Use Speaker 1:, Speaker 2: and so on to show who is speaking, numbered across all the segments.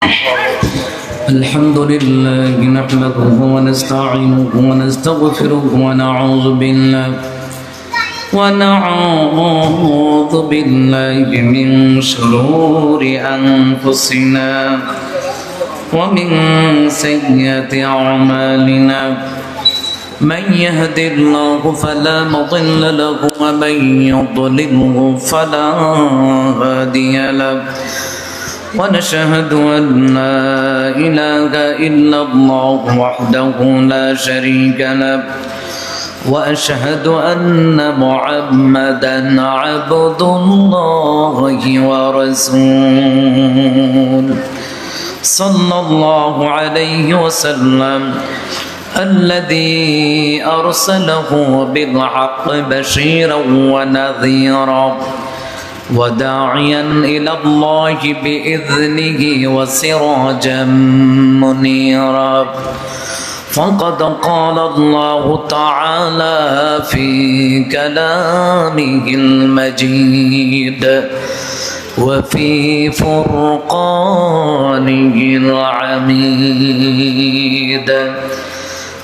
Speaker 1: الحمد لله نحمده ونستعينه ونستغفره ونعوذ بالله من شرور أنفسنا ومن سيئات أعمالنا من يهد الله فلا مضل له ومن يضلله فلا هادي له ونشهد أن لا إله إلا الله وحده لا شريك له وأشهد أن محمدا عبد الله ورسوله صلى الله عليه وسلم الذي أرسله بالحق بشيرا ونذيرا وداعيا إلى الله بإذنه وسراجا منيرا فقد قال الله تعالى في كلامه المجيد وفي فرقانه العميد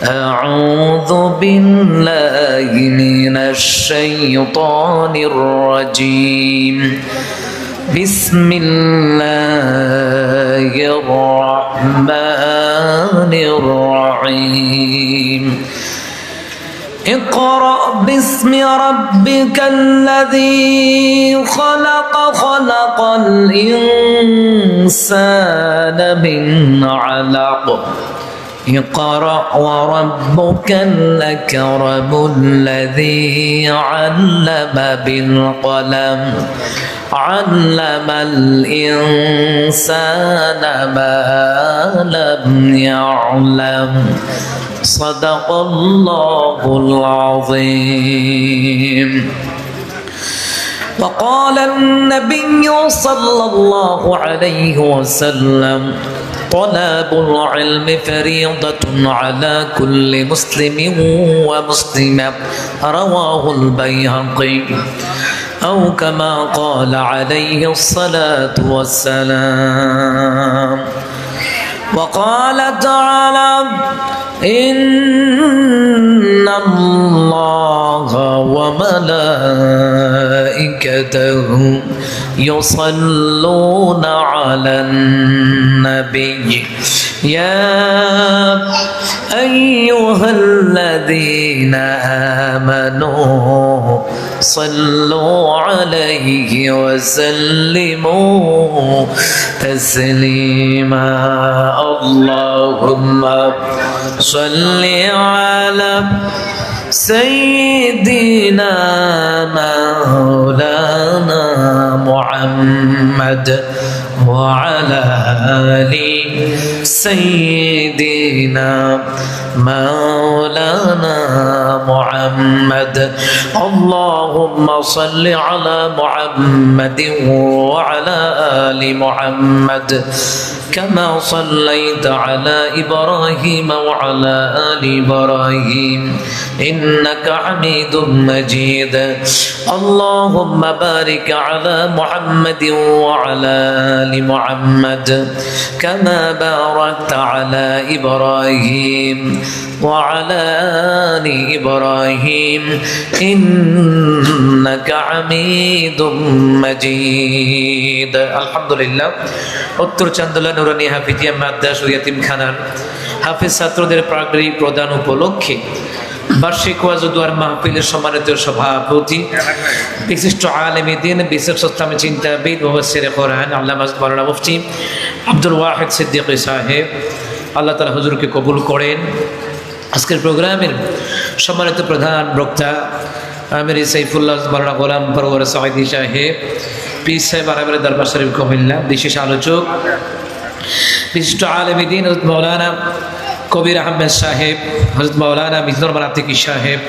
Speaker 1: أعوذ بالله من الشيطان الرجيم بسم الله الرحمن الرحيم اقرأ باسم ربك الذي خلق الإنسان من علق اقرأ وربك الأكرم الذي علم بالقلم علم الإنسان ما لم يعلم صدق الله العظيم. وقال النبي صلى الله عليه وسلم طلب العلم فريضة على كل مسلم ومسلمة رواه البيهقي أو كما قال عليه الصلاة والسلام. وقال تعالى إن الله وملائكته يصلون على النبي يا أيها الذين آمنوا صلوا عليه وسلموا تسليما. اللهم صل على سيدنا مولانا محمد وعلى آل سيدنا مولانا محمد. اللهم صل على محمد وعلى آل محمد كما صليت على إبراهيم وعلى آل إبراهيم إنك حميد مجيد. اللهم بارك على محمد وعلى آل محمد كما باركت على إبراهيم وعلى آل إبراهيم إنك حميد مجيد. الحمد لله. উত্তর চান্দলা নুরানি হাফিজিয়া মাদ্রাসা ও ইয়াতিমখানার হাফেজ ছাত্রদের পাগড়ি প্রদান উপলক্ষে বার্ষিক ওয়াজ ও দুয়ার মাহফিলের সম্মানিত সভাপতি বিশিষ্ট আলেম দ্বীন বিশেষ ইসলামী চিন্তাবিদ মুফাসসির কোরআন আল্লামা মাওলানা মুফতি আব্দুল ওয়াহিদ সিদ্দিকী সাহেব আল্লাহ তাআলা হুজুরকে কবুল করেন। আজকের প্রোগ্রামের সম্মানিত প্রধান বক্তা আমির সাইফুল্লাহ মাওলানা গোলাম পরওয়ার সাঈদী সাহেব পীর সাহেব আরবের দরবার শরীফ কুমিল্লা, বিশেষ আলোচক বিশিষ্ট আলেম দ্বীন হযরত মাওলানা কবির আহমেদ সাহেব, হযরত মাওলানা মিজানুর মানাতিকি সাহেব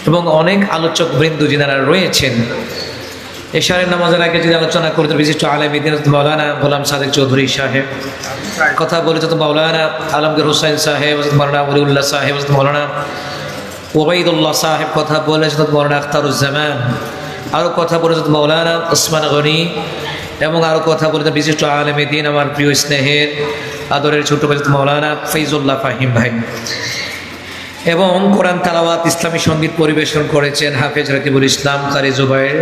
Speaker 1: এবং অনেক আলোচক বৃন্দ যারা রয়েছেন। এশারের নামাজের আগে যদি আলোচনা করতে বিশিষ্ট আলেম দ্বীন হযরত মাওলানা গোলাম সাদেক চৌধুরী সাহেব, কথা বলে হযরত মাওলানা আলমগীর হোসেন সাহেব, হযরত মাওলানা ওলিউল্লাহ সাহেব, হযরত মাওলানা ওবাইদুল্লাহ সাহেব কথা বলে হযরত মাওলানা আখতারুজ্জামান, আরও কথা বলে হযরত মাওলানা ওসমান গনি এবং আরও কথা বলেছেন বিশিষ্ট আলেমে দ্বীন, আমার প্রিয় স্নেহের আদরের ছোট ভাই মাওলানা ফৈজুল্লাহ ফাহিম ভাই। এবং কোরআন তেলাওয়াত ইসলামী সঙ্গীত পরিবেশন করেছেন হাফেজ রাকিবুল ইসলাম কারি জুবাইর,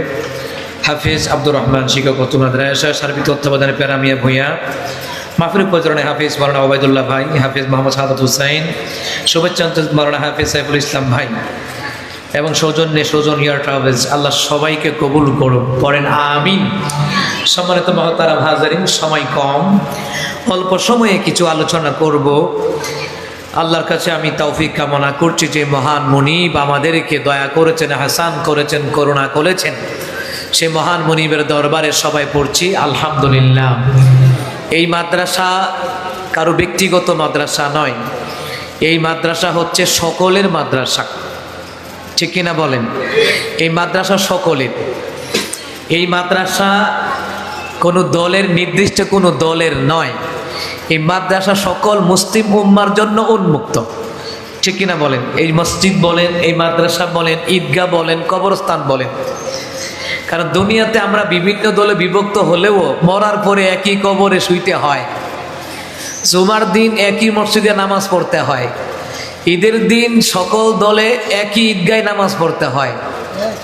Speaker 1: হাফেজ আব্দুর রহমান শিক্ষক মাদ্রাসা, সার্বিক তত্ত্বাবধানে প্যারামিয়া ভূঁইয়া, মাহফিল পরিচালনা হাফিজ মাওলানা ওবায়দুল্লাহ ভাই, হাফিজ মোহাম্মদ সাদাত হুসাইন, শুভেচ্ছা মাওলানা হাফিজ সাইফুল ইসলাম ভাই এবং সৌজন্যে সৌজন ইয়ার ট্রাভেলস। আল্লাহ সবাইকে কবুল করুন, পড়েন আমিন। সম্মানিত মহতারাম হাজারিন, সময় কম, অল্প সময়ে কিছু আলোচনা করব। আল্লাহর কাছে আমি তৌফিক কামনা করছি যে মহান মুনিব আমাদেরকে দয়া করেছেন, হাসান করেছেন, করুণা করেছেন, সে মহান মুনিবের দরবারে সবাই পড়ছি আলহামদুলিল্লাহ। এই মাদ্রাসা কারো ব্যক্তিগত মাদ্রাসা নয়, এই মাদ্রাসা হচ্ছে সকলের মাদ্রাসা, ঠিক কিনা বলেন? এই মাদ্রাসা সকলের। এই মাদ্রাসা কোনো দলের, নির্দিষ্ট কোনো দলের নয়। এই মাদ্রাসা সকল মুসলিম উম্মার জন্য উন্মুক্ত, ঠিক কিনা বলেন? এই মসজিদ বলেন, এই মাদ্রাসা বলেন, ঈদগাহ বলেন, কবরস্থান বলেন। কারণ দুনিয়াতে আমরা বিভিন্ন দলে বিভক্ত হলেও মরার পরে একই কবরে শুইতে হয়, জুমার দিন একই মসজিদে নামাজ পড়তে হয়, ঈদের দিন সকল দলে একই ঈদগায় নামাজ পড়তে হয়,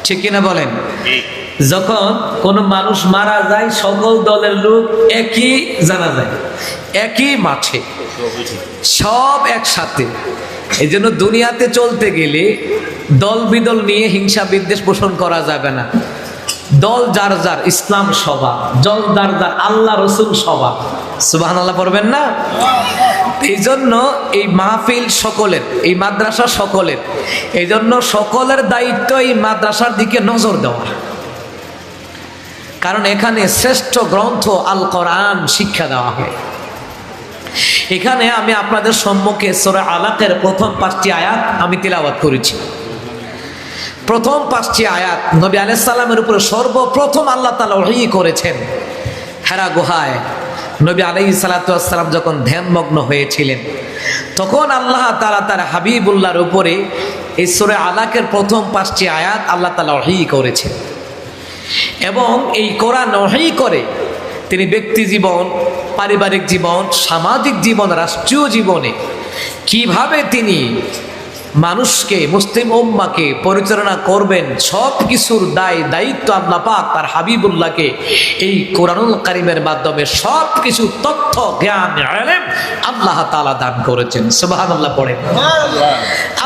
Speaker 1: ঠিক কিনা বলেন? যখন কোনো মানুষ মারা যায় সকল দলের লোক একই জানা যায়, একই মাঠে, সব একসাথে। এই জন্য দুনিয়াতে চলতে গেলে দল বিদল নিয়ে হিংসা বিদ্বেষ পোষণ করা যাবে না। দল যার যার, ইসলাম সভা, দল যার যার, আল্লাহ রসুল সভা। সুবহানাল্লাহ পড়বেন না? এই জন্য এই মাহফিল সকলের, এই মাদ্রাসা সকলের। এই জন্য সকলের দায়িত্ব এই মাদ্রাসার দিকে নজর দেওয়া, কারণ এখানে শ্রেষ্ঠ গ্রন্থ আল কোরআন শিক্ষা দেওয়া হয়। এখানে আমি আপনাদের সম্মুখে সূরা আলাকের প্রথম 5টি আয়াত আমি তিলাওয়াত করেছি। প্রথম 5টি আয়াত নবী আলাইহিস সালামের উপরে সর্বপ্রথম আল্লাহ তাআলা ওহী করেছেন হেরা গুহায়। নবী আলাইহিস সালাতু ওয়াস সালাম যখন ধ্যানমগ্ন হয়েছিলেন, তখন আল্লাহ তাআলা তার হাবিবুল্লাহর উপরে এই সূরা আলাকের প্রথম 5টি আয়াত আল্লাহ তাআলা ওহী করেছেন। এবং এই কোরআন ওহী করে তিনি ব্যক্তি জীবন, পারিবারিক জীবন, সামাজিক জীবন, রাষ্ট্রীয় জীবনে কিভাবে তিনি মানুষকে, মুসলিম উম্মাকে পরিচালনা করবেন, সব কিছুর দায়িত্ব আল্লাহ পাক তার হাবিবুল্লাহকে এই কোরআনুল কারীমের মাধ্যমে সব কিছু তথ্য, জ্ঞান, ইলম আল্লাহ তাআলা দান করেছেন। সুবহানাল্লাহ পড়েন।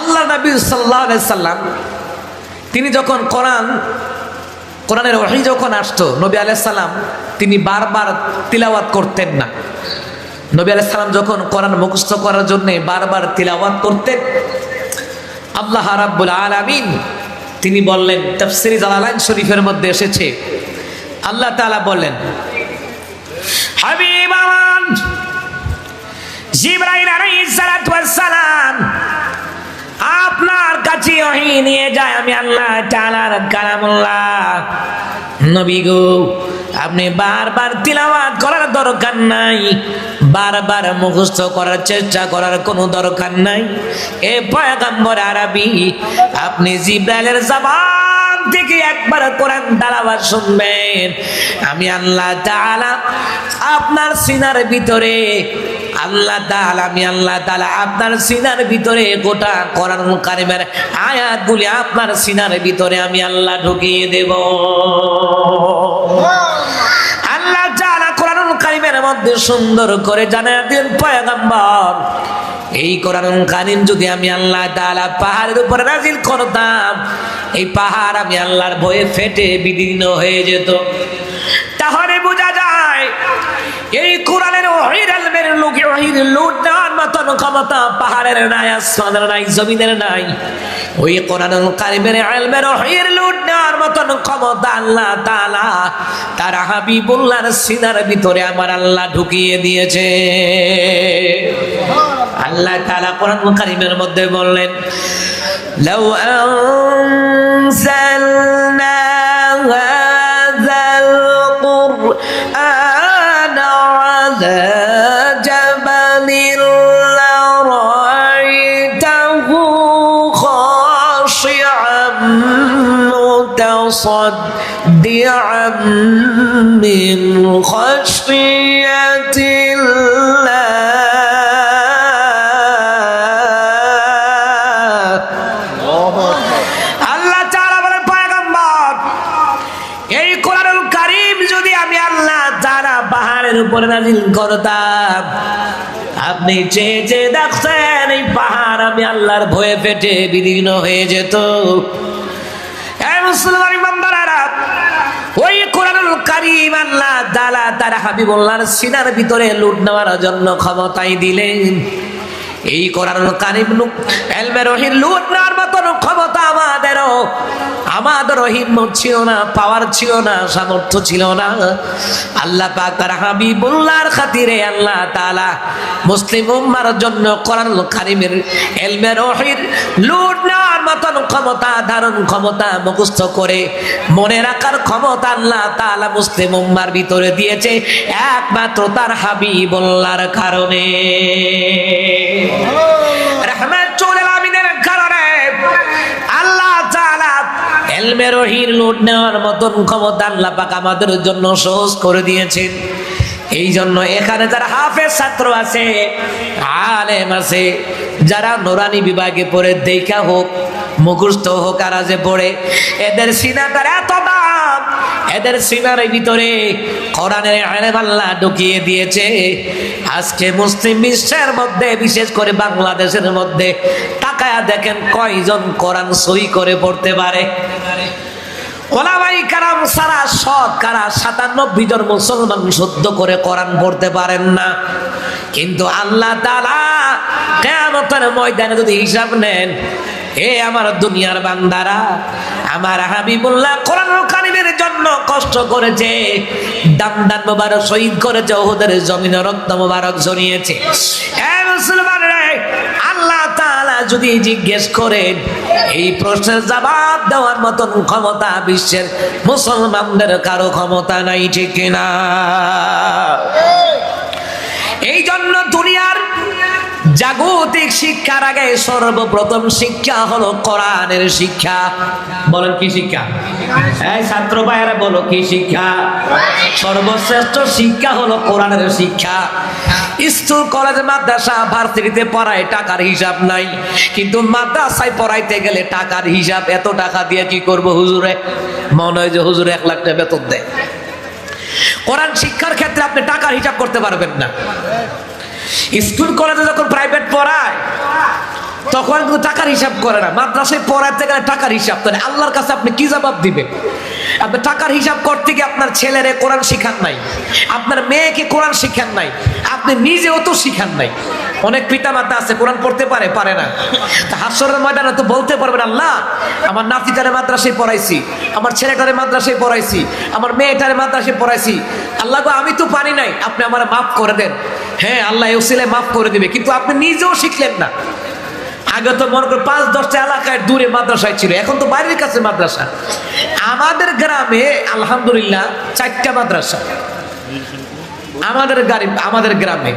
Speaker 1: আল্লাহ নবী সাল্লাল্লাহু আলাইহি সাল্লাম তিনি যখন কোরআনের ওহী যখন আসতো, নবী আলাইহিস সালাম তিনি বারবার তিলাওয়াত করতেন না। নবী আলাইহিস সালাম যখন কোরআন মুখস্থ করার জন্য বারবার তিলাওয়াত করতেন, আল্লাহ রাব্বুল আলামিন তিনি বললেন, তাফসীরে জালালাইন শরীফের মধ্যে এসেছে, আল্লাহ তাআলা বললেন, হাবিব আমার জিবরাইল আলাইহিস সালাতু ওয়াস সালাম আপনার কাছে ওহী নিয়ে যায়, আমি আল্লাহ তাআলার কালামুল্লাহ। নবী গো, আপনি বারবার তিলাওয়াত করার দরকার নাই, বারবার মুখস্থ করার চেষ্টা করার কোনো দরকার নাই। এ পয়গম্বর আরবি, আপনি জিবরাইলের জবান থেকে একবার কোরআন তেলাওয়াত শুনবেন, আমি আল্লাহ তাআলা আপনার সিনার ভিতরে, আল্লাহ তাআলা, আমি আল্লাহ তাআলা আপনার সিনার ভিতরে গোটা কোরআনুল কারীমের আয়াতগুলি আপনার সিনার ভিতরে আমি আল্লাহ ঢুকিয়ে দেব। আল্লাহ তাআলা কোরআনুল কারীমের মধ্যে সুন্দর করে জানায় দেন, পয়গম্বর এই কোরআনুল কারীম যদি আমি আল্লাহ তাআলা পাহাড়ের উপরে নাজিল করতাম, এই পাহাড় আমি আল্লাহর ভয়ে ফেটে বিদীর্ণ হয়ে যেত। তাহলে বোঝা যায় এই কোরআনের ওহীর ইলমের লোকে ওহীর লুট দেওয়ার মতন ক্ষমতা পাহাড়ের নাই, আসমানের নাই, জমিনের নাই। ওই কোরআনুল কারীমের ইলমের ওহীর লুট দেওয়ার মতন ক্ষমতা আল্লাহ তাআলা তার হাবিবুল্লাহর সিনার ভিতরে আমার আল্লাহ ঢুকিয়ে দিয়েছে। আল্লাহ তাআলা কোরআনুল কারীমের মধ্যে বললেন, লাউ আনজালনা হাযাল কুরআনা আলা জাবালিন লারাইতাহু খাশি'আন মুতাসাদ্দি'আন من خشية উপরে নাজিল করতাম, আপনি চেয়ে চেয়ে দেখছেন এই পাহাড় আমি আল্লাহর ভয়ে পেটে বিলীন হয়ে যেত। এই মুসলমান ইমানদারেরা, ওই কোরআনুল কারীম আল্লাহ তাআলা তার হাবিবুল্লাহর সিনার ভিতরে লুট নেওয়ার জন্য ক্ষমতাই দিলেন। এই কোরআনুল কারীম ইলমে রহিম লুট নেওয়ার মতন ক্ষমতা আমাদেরও হিম্মত ছিল না, পাওয়ার ছিল না, সামর্থ্য ছিল না। আল্লাহ পাক তার হাবিবুল্লাহর খাতিরে আল্লাহ তাআলা মুসলিম উম্মার জন্য কোরআনুল কারীমের ইলমে রহিম লুট নেওয়ার মতন ক্ষমতা, ধারণ ক্ষমতা, মুখস্থ করে মনে রাখার ক্ষমতা আল্লাহ তাআলা মুসলিম উম্মার ভিতরে দিয়েছে একমাত্র তার হাবিবুল্লাহর কারণে, রাহমাতুল আলামিনের কারণে। আল্লাহ তাআলা ইলমে রহিম লুট নেওয়ার মতন ক্ষমতা আল্লাহ পাক আমাদের জন্য সহজ করে দিয়েছেন। এই জন্য এখানে যারা হাফেজ ছাত্র আছে, আলেম আছে, যারা নুরানি বিভাগে পড়ে দেখা হোক, মুখস্থ হোক, আর যে পড়ে, এদের সিনাটার এত দাম, এদের সিনার ভিতরে কোরআনের ইলম আল্লাহ ঢুকিয়ে দিয়েছে। আজকে মুসলিম বিশ্বের মধ্যে, বিশেষ করে বাংলাদেশের মধ্যে তাকায়া দেখেন কয়জন কোরআন সহি করে পড়তে পারে। ওলামায়ে কেরাম সারা শতকরা 97 জন মুসলমান শুদ্ধ করে কোরআন পড়তে পারেন না। কিন্তু আল্লাহ তাআলা কিয়ামতের ময়দানে যদি হিসাব নেন, হে আমার দুনিয়ার বান্দারা, আমার হাবিবুল্লাহ কোরআনুল কারীমের জন্য কষ্ট করেছে, দাম মোবারক শহীদ করেছে, উহুদের জমিনে রক্ত মোবারক ঝরিয়েছে। হে মুসলমানরা, আল্লাহ তাআলা যদি জিজ্ঞেস করেন, এই প্রশ্নের জবাব দেওয়ার মতন ক্ষমতা বিশ্বের মুসলমানদের কারো ক্ষমতা নাই, ঠিক কিনা? এই জন্য দুনিয়ার জাগতিক শিক্ষার আগে সর্বপ্রথম শিক্ষা হলো কোরআনের শিক্ষা। বলেন কি শিক্ষা? এই ছাত্র ভাইয়েরা বলো কি শিক্ষা? সর্বশ্রেষ্ঠ শিক্ষা হলো কোরআনের শিক্ষা। স্কুল, কলেজ, মাদ্রাসা, ভার্সিটিতে পড়ায় টাকার হিসাব নাই, কিন্তু মাদ্রাসায় পড়াইতে গেলে টাকার হিসাব। এত টাকা দিয়ে কি করবো হুজুরে? মনে হয় যে হুজুরে 1 লাখ টাকা বেতন দেয়। কোরআন শিক্ষার ক্ষেত্রে আপনি টাকার হিসাব করতে পারবেন না। স্কুল কলেজে যখন প্রাইভেট পড়ায় তখন কিন্তু টাকার হিসাব করে না। মাদ্রাসায় পড়াইতে গেলে টাকার হিসাব। তাহলে আল্লাহর কাছে আপনি কি জবাব দিবেন? আপনি টাকার হিসাব করতে গিয়ে আপনার ছেলেরে কোরআন শিখান নাই, আপনার মেয়েকে কোরআন শিখান নাই, আপনি নিজেও তো শিখান নাই। অনেক পিতা মাতা আছে কোরআন পড়তে পারে, পারে না। তা হাসরের ময়দানে তো বলতে পারবেন, আল্লাহ আমার নাতিটারে মাদ্রাসায় পড়াইছি, আমার ছেলেটারে মাদ্রাসায় পড়াইছি, আমার মেয়েটারে মাদ্রাসায় পড়াইছি, আল্লাহ গো আমি তো পারি নাই, আপনি আমার মাফ করে দেন। হ্যাঁ, আল্লাহ এই ওসিলায় মাফ করে দিবে, কিন্তু আপনি নিজেও শিখলেন না। আগে তো মনে করেন 5-10টা এলাকায় দূরে মাদ্রাসায় ছিল, এখন তো বাড়ির কাছে মাদ্রাসা। আমাদের গ্রামে আলহামদুলিল্লাহ 4টা মাদ্রাসা। আমাদের গ্রামে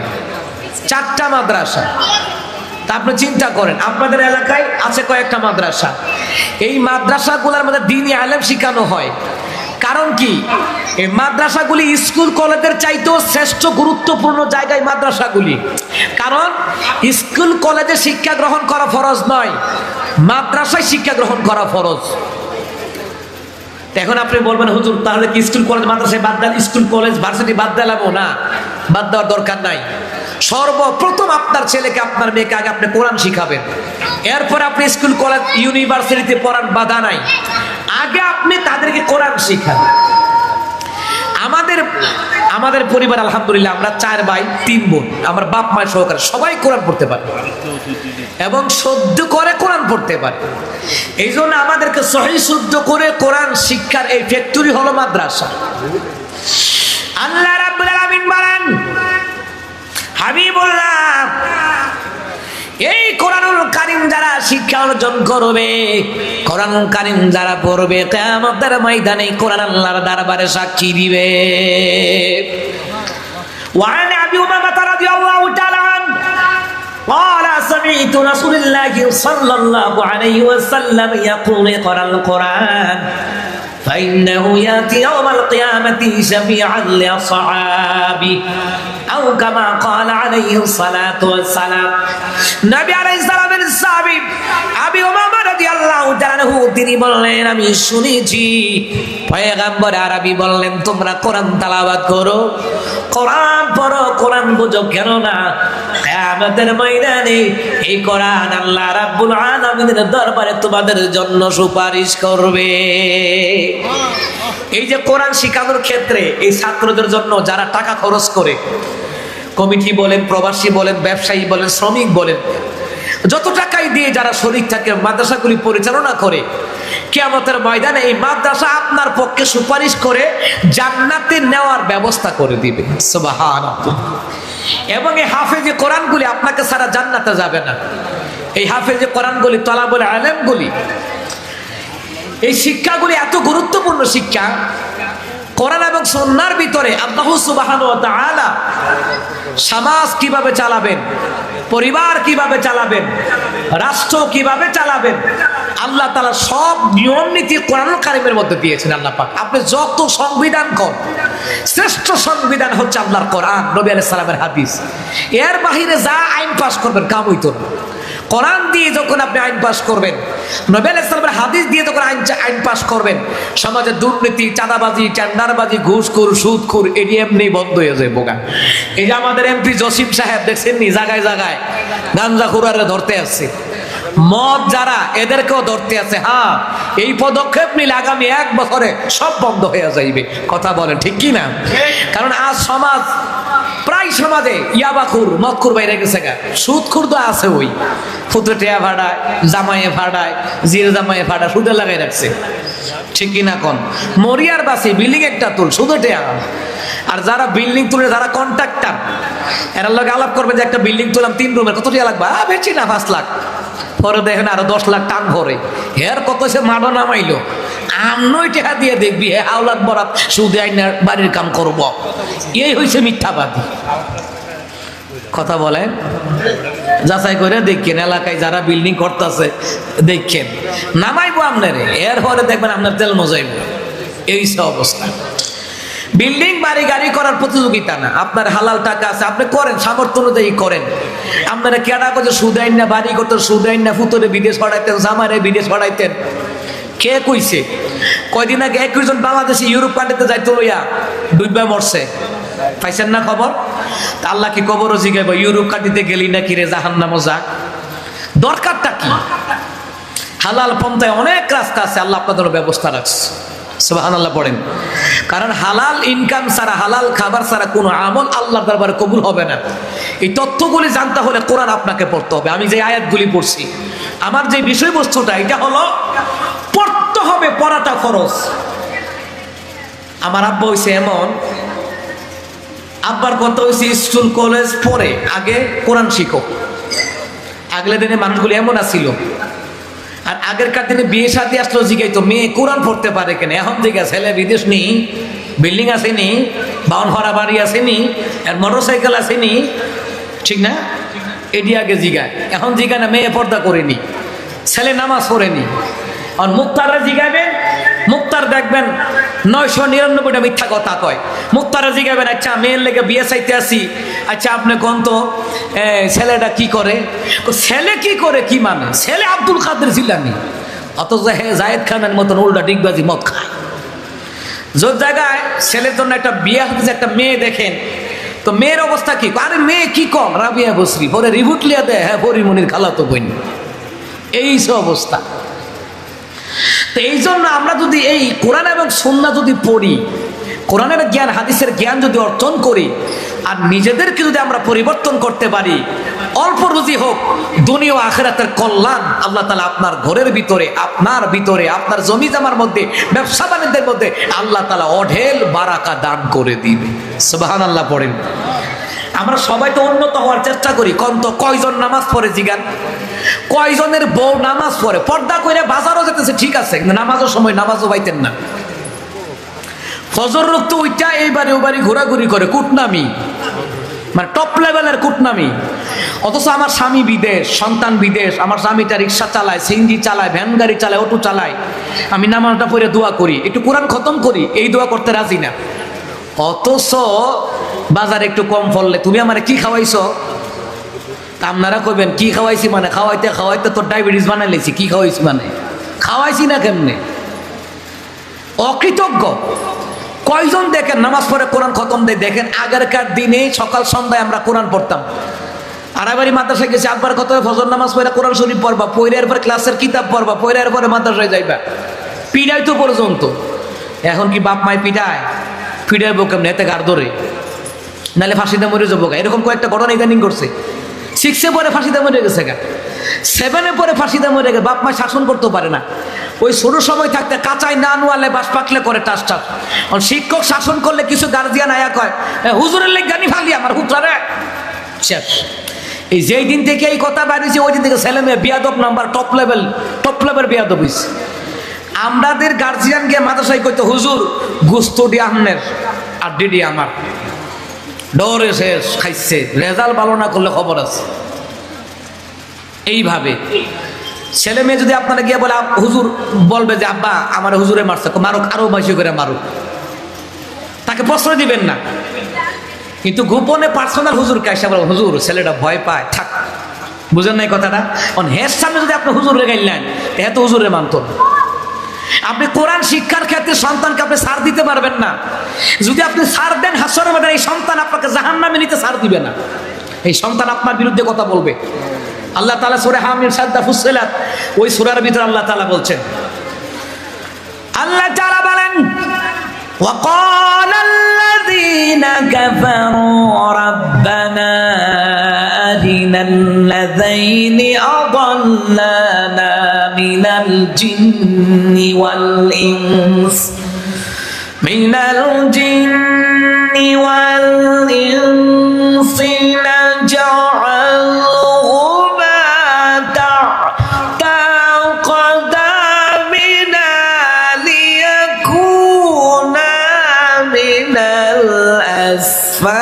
Speaker 1: 4টা মাদ্রাসা। তা আপনি চিন্তা করেন, আপনাদের এলাকায় আছে কয়েকটা মাদ্রাসা। এই মাদ্রাসাগুলোর মধ্যে দ্বীনি ইলম শেখানো হয়। কারণ কি? এই মাদ্রাসাগুলি স্কুল কলেজের চাইতেও শ্রেষ্ঠ গুরুত্বপূর্ণ জায়গায় মাদ্রাসাগুলি। কারণ স্কুল কলেজে শিক্ষা গ্রহণ করা ফরজ নয়, মাদ্রাসায় শিক্ষা গ্রহণ করা ফরজ। এখন আপনি বলবেন, হুজুর তাহলে কি স্কুল কলেজ মাদ্রাসায় বাদ দেন, স্কুল কলেজ ভার্সিটি বাদ দিলামও? না, বাদ দেওয়ার দরকার নাই। সর্বপ্রথম আপনার ছেলেকে, আপনার মেয়েকে আগে আপনি কোরআন শিখাবেন, এরপরে আপনি স্কুল কলেজ ইউনিভার্সিটিতে পড়ান, বাধা নাই। আগে আপনি তাদেরকে কোরআন শিখান। আমাদের পরিবার আলহামদুলিল্লাহ আমরা 4 ভাই 3 বোন, আমার বাপ মা সহকারে সবাই কোরআন পড়তে পারে এবং শুদ্ধ করে কোরআন পড়তে পারে। এই জন্য আমাদেরকে সহিহ শুদ্ধ করে কোরআন শিক্ষার এই ফ্যাক্টরি হলো মাদ্রাসা। আল্লাহ রাব্বুল আলামিন বলেন, হাবিবুল্লাহ এই কোরআনুল কারীম যারা শিক্ষা অর্জন করবে, কোরআনুল কারীম যারা পড়বে, কিয়ামতের ময়দানে কোরআন আল্লাহর দরবারে সাক্ষী দিবে। وعن أبي أمامة رضي الله تعالى عنه قال سمعت رسول الله صلى الله عليه وسلم يقول اقرأ القرآن ফাইন্নাহু ইয়াতি ইয়াওমাল কিয়ামাতি শাফিআন লিআসহাবি আও কামা ক্বালা আলাইহিস সালাতু ওয়াস সালাম। নবী আলাইহিস সালামের সাহাবী আবু উমামা রাদিয়াল্লাহু তাআলা তিনি বললেন, আমি শুনেছি পয়গম্বর আরবি বললেন, তোমরা কোরআন তেলাওয়াত করো, কোরআন পড়ো, কোরআন বুঝো, কেন না কিয়ামতের ময়দানে এই কোরআন আল্লাহ রাব্বুল আলামিনের দরবারে তোমাদের জন্য সুপারিশ করবে। এই যে কোরআন শিখানোর ক্ষেত্রে এই ছাত্রদের জন্য যারা টাকা খরচ করে, কমিটি বলেন, প্রবাসী বলেন, ব্যবসায়ী বলেন, শ্রমিক বলেন, যত টাকাই দিয়ে যারা শরীক থাকে মাদ্রাসাগুলি পরিচালনা করে, কিয়ামতের ময়দানে এই মাদ্রাসা আপনার পক্ষে সুপারিশ করে জান্নাতে নেওয়ার ব্যবস্থা করে দিবে। সুবহানাল্লাহ। এবং এই হাফেজে কোরআনগুলি আপনাকে ছাড়া জান্নাতে যাবে না। এই হাফেজে কোরআনগুলি, তলাবুল ইলমগুলি, এই শিক্ষাগুলি এত গুরুত্বপূর্ণ শিক্ষা। কোরআন এবং সুন্নাহর ভিতরে আল্লাহ সুবহানাহু ওয়া তাআলা সমাজ কিভাবে চালাবেন, পরিবার কিভাবে চালাবেন, রাষ্ট্র কিভাবে চালাবেন, আল্লাহ তাআলা সব নিয়ম নীতি কোরআনুল কারীমের মধ্যে দিয়েছেন আল্লাহ পাক। আপনি যত সংবিধান কর, শ্রেষ্ঠ সংবিধান হচ্ছে আল্লাহর কোরআন, নবী আলাইহিস সালামের হাদিস। এর বাহিরে যা আইন পাস করবেন কাম হইতো না। কোরআন দিয়ে যখন আপনি আইন পাস করবেন, নবী আলাইহিস সালামের হাদিস দিয়ে যখন আইন পাস করবেন, সমাজে দুর্নীতি, চাঁদাবাজি, টেন্ডারবাজি, ঘুষখোর, সুদখোর এটি এমনি বন্ধ হয়ে যায় বোকা। এই যে আমাদের এমপি জসিম সাহেব দেখছেন নি, জায়গায় জায়গায় গাঞ্জাখোরারে ধরতে আসছে, মদ যারা এদেরকেও ধরতে আছে। হ্যাঁ, এই পদক্ষেপ নিলে আগামী 1 বছরে সব বন্ধ হয়ে যাইবে। কথা বলেন ঠিক কি না? কারণ আজ সমাজ, প্রায় সমাজে ইয়াবাখুর, মদখুর বাইরে গেছে গা, সুদখুর তো আছে, ওই ফুটে টেয়া ভাড়ায়, জামাইয়ে ভাড়ায়, জিরে জামাইয়ে ভাড়া সুদে লাগাই রাখছে। ঠিক কি না? কোন মরিয়ার বাসি বিল্ডিং একটা তুল, সুদে টেয়া। আর যারা বিল্ডিং তুলে, যারা কন্ট্রাক্টর, এরা লোক আলাপ করবে যে একটা বিল্ডিং তুললাম 3 রুমের, কত টাকা লাগবে? বেশি না 5 লাখ। পরে দেখেন আরো 10 লাখ টান ভরে, এর কত সে মাডো নামাইলো। আমনই টাকা দিয়ে দেখবি হে আওলাদ বরাত সুদে আইনার বাড়ির কাম করব। এই হইছে মিথ্যাবাদী। কথা বলেন, যাচাই করে দেখেন, এলাকায় যারা বিল্ডিং করতেছে দেখেন, নামাইবো আপনারে, এর পরে দেখবেন আপনার তেল মজাইব। এই অবস্থা। বিল্ডিং বাড়ি গাড়ি করার প্রতিযোগিতা না, আপনার হালাল টাকা আছে আপনি করেন, সামর্থ্য অনুযায়ী করেন। আপনারা কেডা করছে সুদ আইন না বাড়ি করতেন, সুদ আইন না ফুতরে বিদেশ পাঠাইতেন, জামারে বিদেশ পাঠাইতেন? কে কইছে? কয়দিন আগে 21 জন বাংলাদেশি ইউরোপ কান্ট্রিতে যাইতে লইয়া ডুববা মরছে, পাইছেন না খবর? আল্লাহ কি কবরও জিগাইব, ইউরোপ কান্ট্রিতে গেলি নাকি রে জাহান্নামে যা? দরকারটা কি? হালাল পন্থায় অনেক রাস্তা আছে, আল্লাহ আপনাদের ব্যবস্থা রাখছে। সুবহানাল্লাহ পড়েন। কারণ হালাল ইনকাম ছাড়া, হালাল খাবার ছাড়া কোনো আমল আল্লাহর দরবারে কবুল হবে না। এই তথ্যগুলি জানতে হলে কোরআন আপনাকে পড়তে হবে। আমি যে আয়াতগুলি পড়ছি, আমার যে বিষয়বস্তুটা, এটা হলো পড়তে হবে, পড়াটা ফরজ। আমার আব্বা হইছে এমন, আব্বার কথা হইছে স্কুল কলেজ পড়ে আগে কোরআন শিখো। আগলে দিনে মানুষগুলি এমন আছিল। আর আগেরকার দিনে বিয়ে শাদী আসলো জিগাইতো মেয়ে কোরআন পড়তে পারে কেন? এখন জিগা ছেলে বিদেশ নি, বিল্ডিং আসেনি, বাউন ভরা বাড়ি আসেনি, আর মোটর সাইকেল আসেনি, ঠিক না? এটি আগে জিগায়। এখন জিগা না মেয়ে পর্দা করেনি, ছেলে নামাজ পড়েনি। আর মুক্তাররা জিগাবেন, মুক্তার দেখবেন 999টা মিথ্যা কথা কয়। মুক্তারা জিগাবেন, আচ্ছা মেয়ের লেগে বিয়ে চাইতে আসি, আচ্ছা আপনি কোন তো ছেলেটা কি করে? ছেলে কি করে কি মানে? ছেলে আব্দুল কাদের জিলানী, অথচ জায়েদ খানের মতন উল্টা ডিগবাজি মদ খায়। যে জায়গায় ছেলের জন্য একটা বিয়ে হচ্ছে, একটা মেয়ে দেখেন তো মেয়ের অবস্থা কি? আরে মেয়ে কি কম, রাবিয়া বসরি, পরে রিভুট লিয়া দেয়, হ্যাঁ পরিমনির খালাতো বোন। এই অবস্থা। তো এই জন্য আমরা যদি এই কোরআন এবং সুন্নাহ যদি পড়ি, কোরআনের জ্ঞান, হাদিসের জ্ঞান যদি অর্জন করি, আর নিজেদেরকে যদি আমরা পরিবর্তন করতে পারি, অল্প রুজি হোক, দুনিয়া ও আখিরাতের কল্যাণ আল্লাহ তাআলা আপনার ঘরের ভিতরে, আপনার ভিতরে, আপনার জমি জমার মধ্যে, ব্যবসা বাণিজ্যের মধ্যে আল্লাহ তাআলা অঢেল বারাকা দান করে দিবে। সুবহানাল্লাহ পড়েন। আমরা সবাই তো উন্নত হওয়ার চেষ্টা করি, কয়জন নামাজ পড়ে জিগান? কয়জনের বউ নামাজ পড়ে? পর্দা করে বাজারও যেতেছে ঠিক আছে, কিন্তু নামাজের সময় নামাজও পাইতেন না। ফজর রক্ত ওইটা এই বাড়ি ও বাড়ি ঘোরাঘুরি করে, কুটনামি,
Speaker 2: মানে টপ লেভেলের কুটনামি। অথচ আমার স্বামী বিদেশ, সন্তান বিদেশ, আমার স্বামীটা রিক্সা চালায়, সিএনজি চালায়, ভ্যান গাড়ি চালায়, অটো চালায়, আমি নামাজটা পড়ে দোয়া করি, একটু কোরআন খতম করি, এই দোয়া করতে রাজি না। অথচ বাজারে একটু কম ফললে তুমি আমার কি খাওয়াইছো? আপনারা কইবেন কি খাওয়াইছি মানে খাওয়াইতে খাওয়াইতে তোর ডায়াবেটিস বানাই লেছি। কি খাওয়াইছি মানে খাওয়াইছি না কেমনে? অকৃতজ্ঞ। কয়জন দেখেন নামাজ পড়ে কোরআন খতম দেয়? দেখেন আগেরকার দিনে সকাল সন্ধ্যায় আমরা কোরআন পড়তাম। আড়াইবাড়ি মাদ্রাসায় গেছি, আব্বার কত ফজর নামাজ পড়ে কোরআন শরীফ পড়বা, পড়ার পরে ক্লাসের কিতাব পড়বা, পড়ার পরে মাদ্রাসায় যাইবা, পিড়াই তো পর্যন্ত। এখন কি বাপ মায় পিটায়? পিড়াইবো কেমনে? এতে গার ধরে, নাহলে ফাঁসিতে মরে যাবো। এরকম কয়েকটা ঘটনা ইদানিং করছে। 6 পরে ফাঁসিতে মরে গেছে, 7 পরে ফাঁসিতে মরে গেছে। বাপ মায় শাসন করতে পারে না। ওই ছোট সময় থাকতে কাঁচাই না নোয়ালে বাস পাকলে করে টাস টাস। শিক্ষক শাসন করলে কিছু গার্জিয়ান আয়া কয় হুজুরের লেগানি ফালি আমার হুজুরে শেষ। এই যেই দিন থেকে এই কথা বাড়িয়েছে ওই দিন থেকে ছেলে মেয়ে বিয়াদব নাম্বার টপ লেভেল বিয়াদব হইছে। আমাদের গার্জিয়ান গিয়ে মাদ্রাসায় কইতো হুজুর গুস্ত ডি আমনের আর ডিডি আমার, ডরে শেষ খাইছে, রেজাল্ট ভালো না করলে খবর আছে। এইভাবে ছেলে মেয়ে যদি আপনারা গিয়ে বলে হুজুর, বলবে যে আব্বা আমার হুজুরে মারছে, মারুক, আরো বেশি করে মারুক, তাকে প্রশ্রয় দিবেন না। কিন্তু গোপনে পার্সোনাল হুজুর কাইসা বলে হুজুর ছেলেটা ভয় পায়, থাক। বুঝেন নাই কথাটা? হের সামনে যদি আপনি হুজুরে গাইলেন, এত হুজুরে মানত না। আপনি কোরআন শিক্ষার ক্ষেত্রে সন্তানকে আপনি ছাড় দিতে পারবেন না। যদি আপনি ছাড় দেন হাসরের ময়দানে এই সন্তান আপনাকে জাহান্নামে নিতে ছাড় দিবে না। এই সন্তান আপনার বিরুদ্ধে কথা বলবে। আল্লাহ তাআলা সূরা হামিম সাদা ফুসসিলাত ওই সূরার ভিতরে আল্লাহ তাআলা বলছেন, আল্লাহ তাআলা বলেন ওয়াকালাল্লাযীনা কাফারু রাব্বানা আরিনাল্লাযীনি আদাল্লানা মিনাল জিন্নি ওয়াল ইনস নাজআলহুমা তা'তা قدمنا ليكونا من الأسفلين।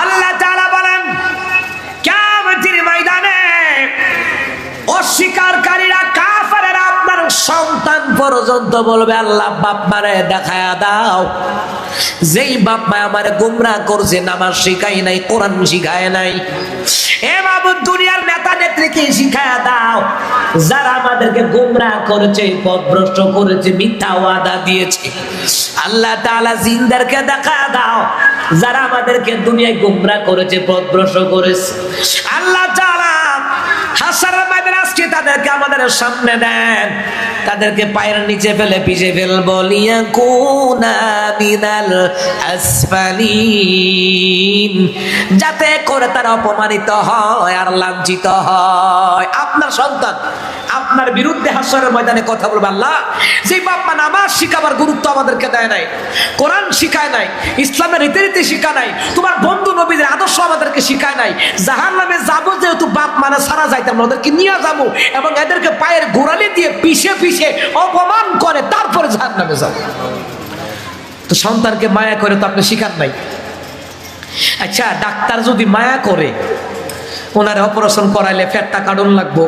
Speaker 2: আল্লাহ তাআলা বলেন কিয়ামতের ময়দানে অস্বীকারীরা কাফেররা আপনার সন্তান পর্যন্ত বলবে আল্লাহ বাপ মারে দেখায়া দাও, যেই বাপ মা আমারে গোমরাহ করছে, নামাজ শিখায় নাই, কোরআন শিখায় নাই। এ বাবু দুনিয়ার নেতা নেত্রীকে শিখায়া দাও, যারা আমাদেরকে গোমরাহ করেছে, পথভ্রষ্ট করেছে, মিথ্যা ওয়াদা দিয়েছে। আল্লাহ তাআলা জিনদেরকে দেখায়া দাও, যারা আমাদেরকে দুনিয়ায় গোমরাহ করেছে, পথভ্রষ্ট করেছে। আল্লাহ তাআলা হাসরের ময়দানে আজকে তাদেরকে আমাদের সামনে দেন, তাদেরকে পায়ের নিচে ফেলে পিষে ফেলবো। লিয়াকুনা মিনাল আসফালিন, যাতে করে তারা অপমানিত হয় আর লাঞ্ছিত হয়। আপনার সন্তান আপনার বিরুদ্ধে হাসরের ময়দানে কথা বলবে, আল্লাহ যে বাপ মা নামাজ শিখাবার গুরুত্ব আমাদেরকে দেয় নাই, কোরআন শিখায় নাই, ইসলামের রীতিনীতি শিখায় নাই, তোমার বন্ধু নবীদের আদর্শ আমাদেরকে শিখায় নাই, জাহান্নামে যাবো যেহেতু বাপ মানে সারা যাইতাম না, ওদেরকে নিয়ে যাবো এবং এদেরকে পায়ের গোড়ালি দিয়ে পিষে পিষে অপমান করে তারপরে জাহান্নামে যাবো। তো সন্তানকে মায়া করে তো আপনি শিখান নাই। আচ্ছা ডাক্তার যদি মায়া করে, ওনারে অপারেশন করাইলে ফ্যাটটা কাটন লাগবো,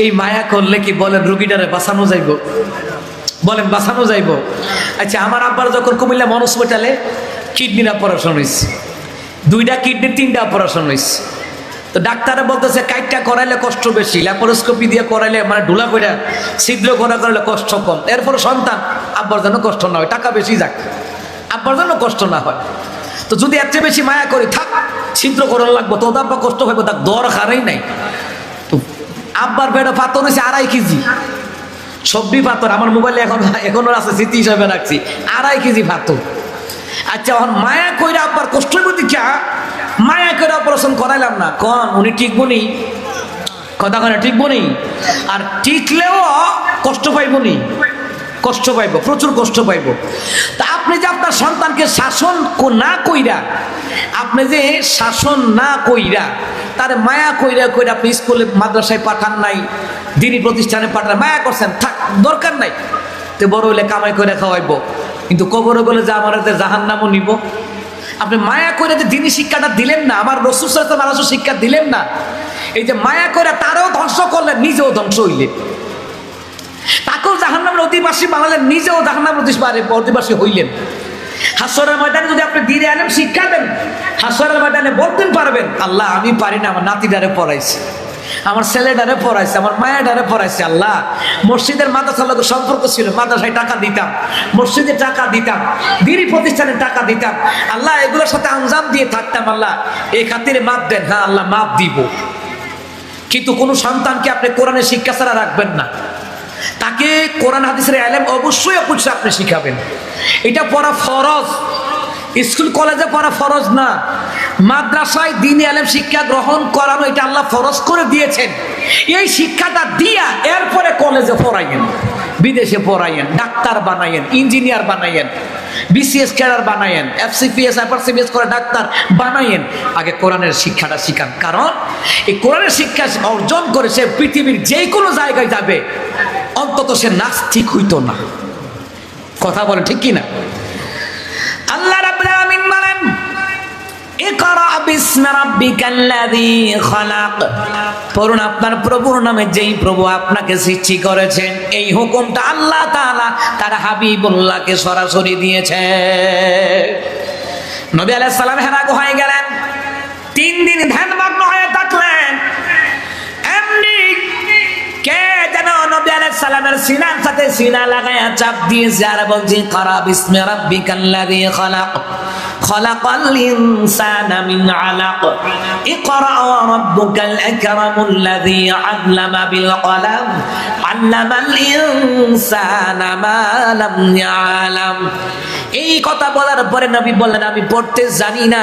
Speaker 2: এই মায়া করলে কি বলেন রুগীটারে বাঁচানো যাইব? বলেন বাঁচানো যাইব? আচ্ছা আমার আব্বার যখন কুমিল্লা মন হসপিটালে কিডনির অপারেশন হয়েছে, 2টা কিডনি 3টা অপারেশন হয়েছে, তো ডাক্তারে বলতেছে কাইটটা করাইলে কষ্ট বেশি, ল্যাপারোস্কোপি দিয়ে করাইলে মানে ঢুলা করে ছিদ্র করাইলে কষ্ট কম। এরপর সন্তান আব্বার যেন কষ্ট না হয়, টাকা বেশি যাক, আব্বার যেন কষ্ট না হয়। তো যদি এর চেয়ে বেশি মায়া করি, থাক ছিদ্র করানো লাগবো, তো আব্বা কষ্ট পাইব, তার দরকারই নাই। তো আব্বার পেটে পাথর হয়েছে 2.5 কেজি, সবজি পাথর। আমার মোবাইলে এখনো আছে, স্মৃতি হিসাবে রাখছি, 2.5 কেজি পাথর। আচ্ছা এখন মায়া কইরা আব্বার কষ্ট হইব দেখা মায়া করে অপারেশন করাইলাম না, কন উনি টিকবো নি? কথা কনে টিকবো নি? আর টিকলেও কষ্ট পাইব নি? কষ্ট পাইব, প্রচুর কষ্ট পাইব। তা আপনি যে আপনার সন্তানকে শাসন না কইরা, আপনি যে শাসন না কইরা তার মায়া কইরা কইরা আপনি স্কুলে মাদ্রাসায় পাঠান নাই, দিনী প্রতিষ্ঠানে পাঠান, মায়া করছেন, থাক দরকার নাই। তো বড় হলে কামাই করে খাওয়াইবো, কিন্তু কবরে বলে যে আমার জাহান্নামও নিব। আপনি মায়া করে যে দিনই শিক্ষাটা দিলেন না, আমার রাসূল সাল্লাল্লাহু আলাইহি ওয়াসাল্লাম শিক্ষা দিলেন না, এই যে মায়া করে তারও ধ্বংস করলেন, নিজেও ধ্বংস হইলেন। তাকেও জাহান্নামের অধিবাসী বানালেন, নিজেও জাহান্নামের অধিবাসী হইলেন। হাসরের ময়দানে যদি আপনি দিনে আলেম শিক্ষা দেন, হাসরের ময়দানে বলতেন পারবেন, আল্লাহ আমি পারি না, আমার নাতিটারে পড়াইছি, আমার ছেলেটারে পড়াইছে, আমার মায়াটারে পড়াইছে। আল্লাহ মসজিদের মাদ্রাসার লোকের সম্পর্ক ছিল, মাদ্রাসায় টাকা দিতাম, মসজিদে টাকা দিতাম, দিনী প্রতিষ্ঠানে টাকা দিতাম, আল্লাহ এগুলোর সাথে আঞ্জাম দিয়ে থাকতাম, আল্লাহ এই খাতিরে মাপ দেন। হ্যাঁ আল্লাহ মাপ দিব, কিন্তু কোনো সন্তানকে আপনি কোরআনের শিক্ষা ছাড়া রাখবেন না। তাকে কোরআন হাদিসের ইলম অবশ্যই আপনি শিখাবেন। এটা পড়া ফরজ, স্কুল কলেজে পড়া ফরজ না, মাদ্রাসায় দ্বীনি ইলম শিক্ষা গ্রহণ করানো এটা আল্লাহ ফরজ করে দিয়েছেন। এই শিক্ষাটা দিয়া এরপরে কলেজে পড়াইয়েন, বিদেশে পড়াইয়েন, ডাক্তার বানাইয়েন, ইঞ্জিনিয়ার বানাইয়েন, বিসিএস ক্যাডার বানাইয়েন, এফসিপিএস এফআরসিপিএস করে ডাক্তার বানাইয়েন। আগে কোরআনের শিক্ষাটা শিখান, কারণ এই কোরআনের শিক্ষা অর্জন করে সে পৃথিবীর যে কোনো জায়গায় যাবে, অন্তত সে নাস্তিক হইতো না। কথা বলে ঠিক কিনা? আল্লাহ রাব্বুল আলামিন বলেন, ইকরা বিসমি রাব্বিকাল্লাযী খালাক, পড়ুন আপনার প্রভুর নামে, যেই প্রভু আপনাকে সৃষ্টি করেছেন। এই হুকুমটা আল্লাহ তাআলা তার হাবিবুল্লাহকে সরাসরি দিয়েছে। নবী আলাইহিস সালাম হেরা গুহায় গেলেন, 3 দিন ধ্যানমগ্ন হয়ে থাকলেন। এমনি কে যেন নবী আলাইহিস সালামের সিনার সাথে সিনা লাগায়া চাপ দিয়েছে আর বলছে, ইকরা বিসমি রাব্বিকাল্লাযী খালাক, খালাকাল ইনসানা মিন আলাক, ইকরা ওয়া রাব্বুকাল আকরামুল্লাযী আল্লামা বিল কলাম, আল্লামাল ইনসানা মা লাম ইয়ালাম। এই কথা বলার পরে নবী বললেন, আমি পড়তে জানি না।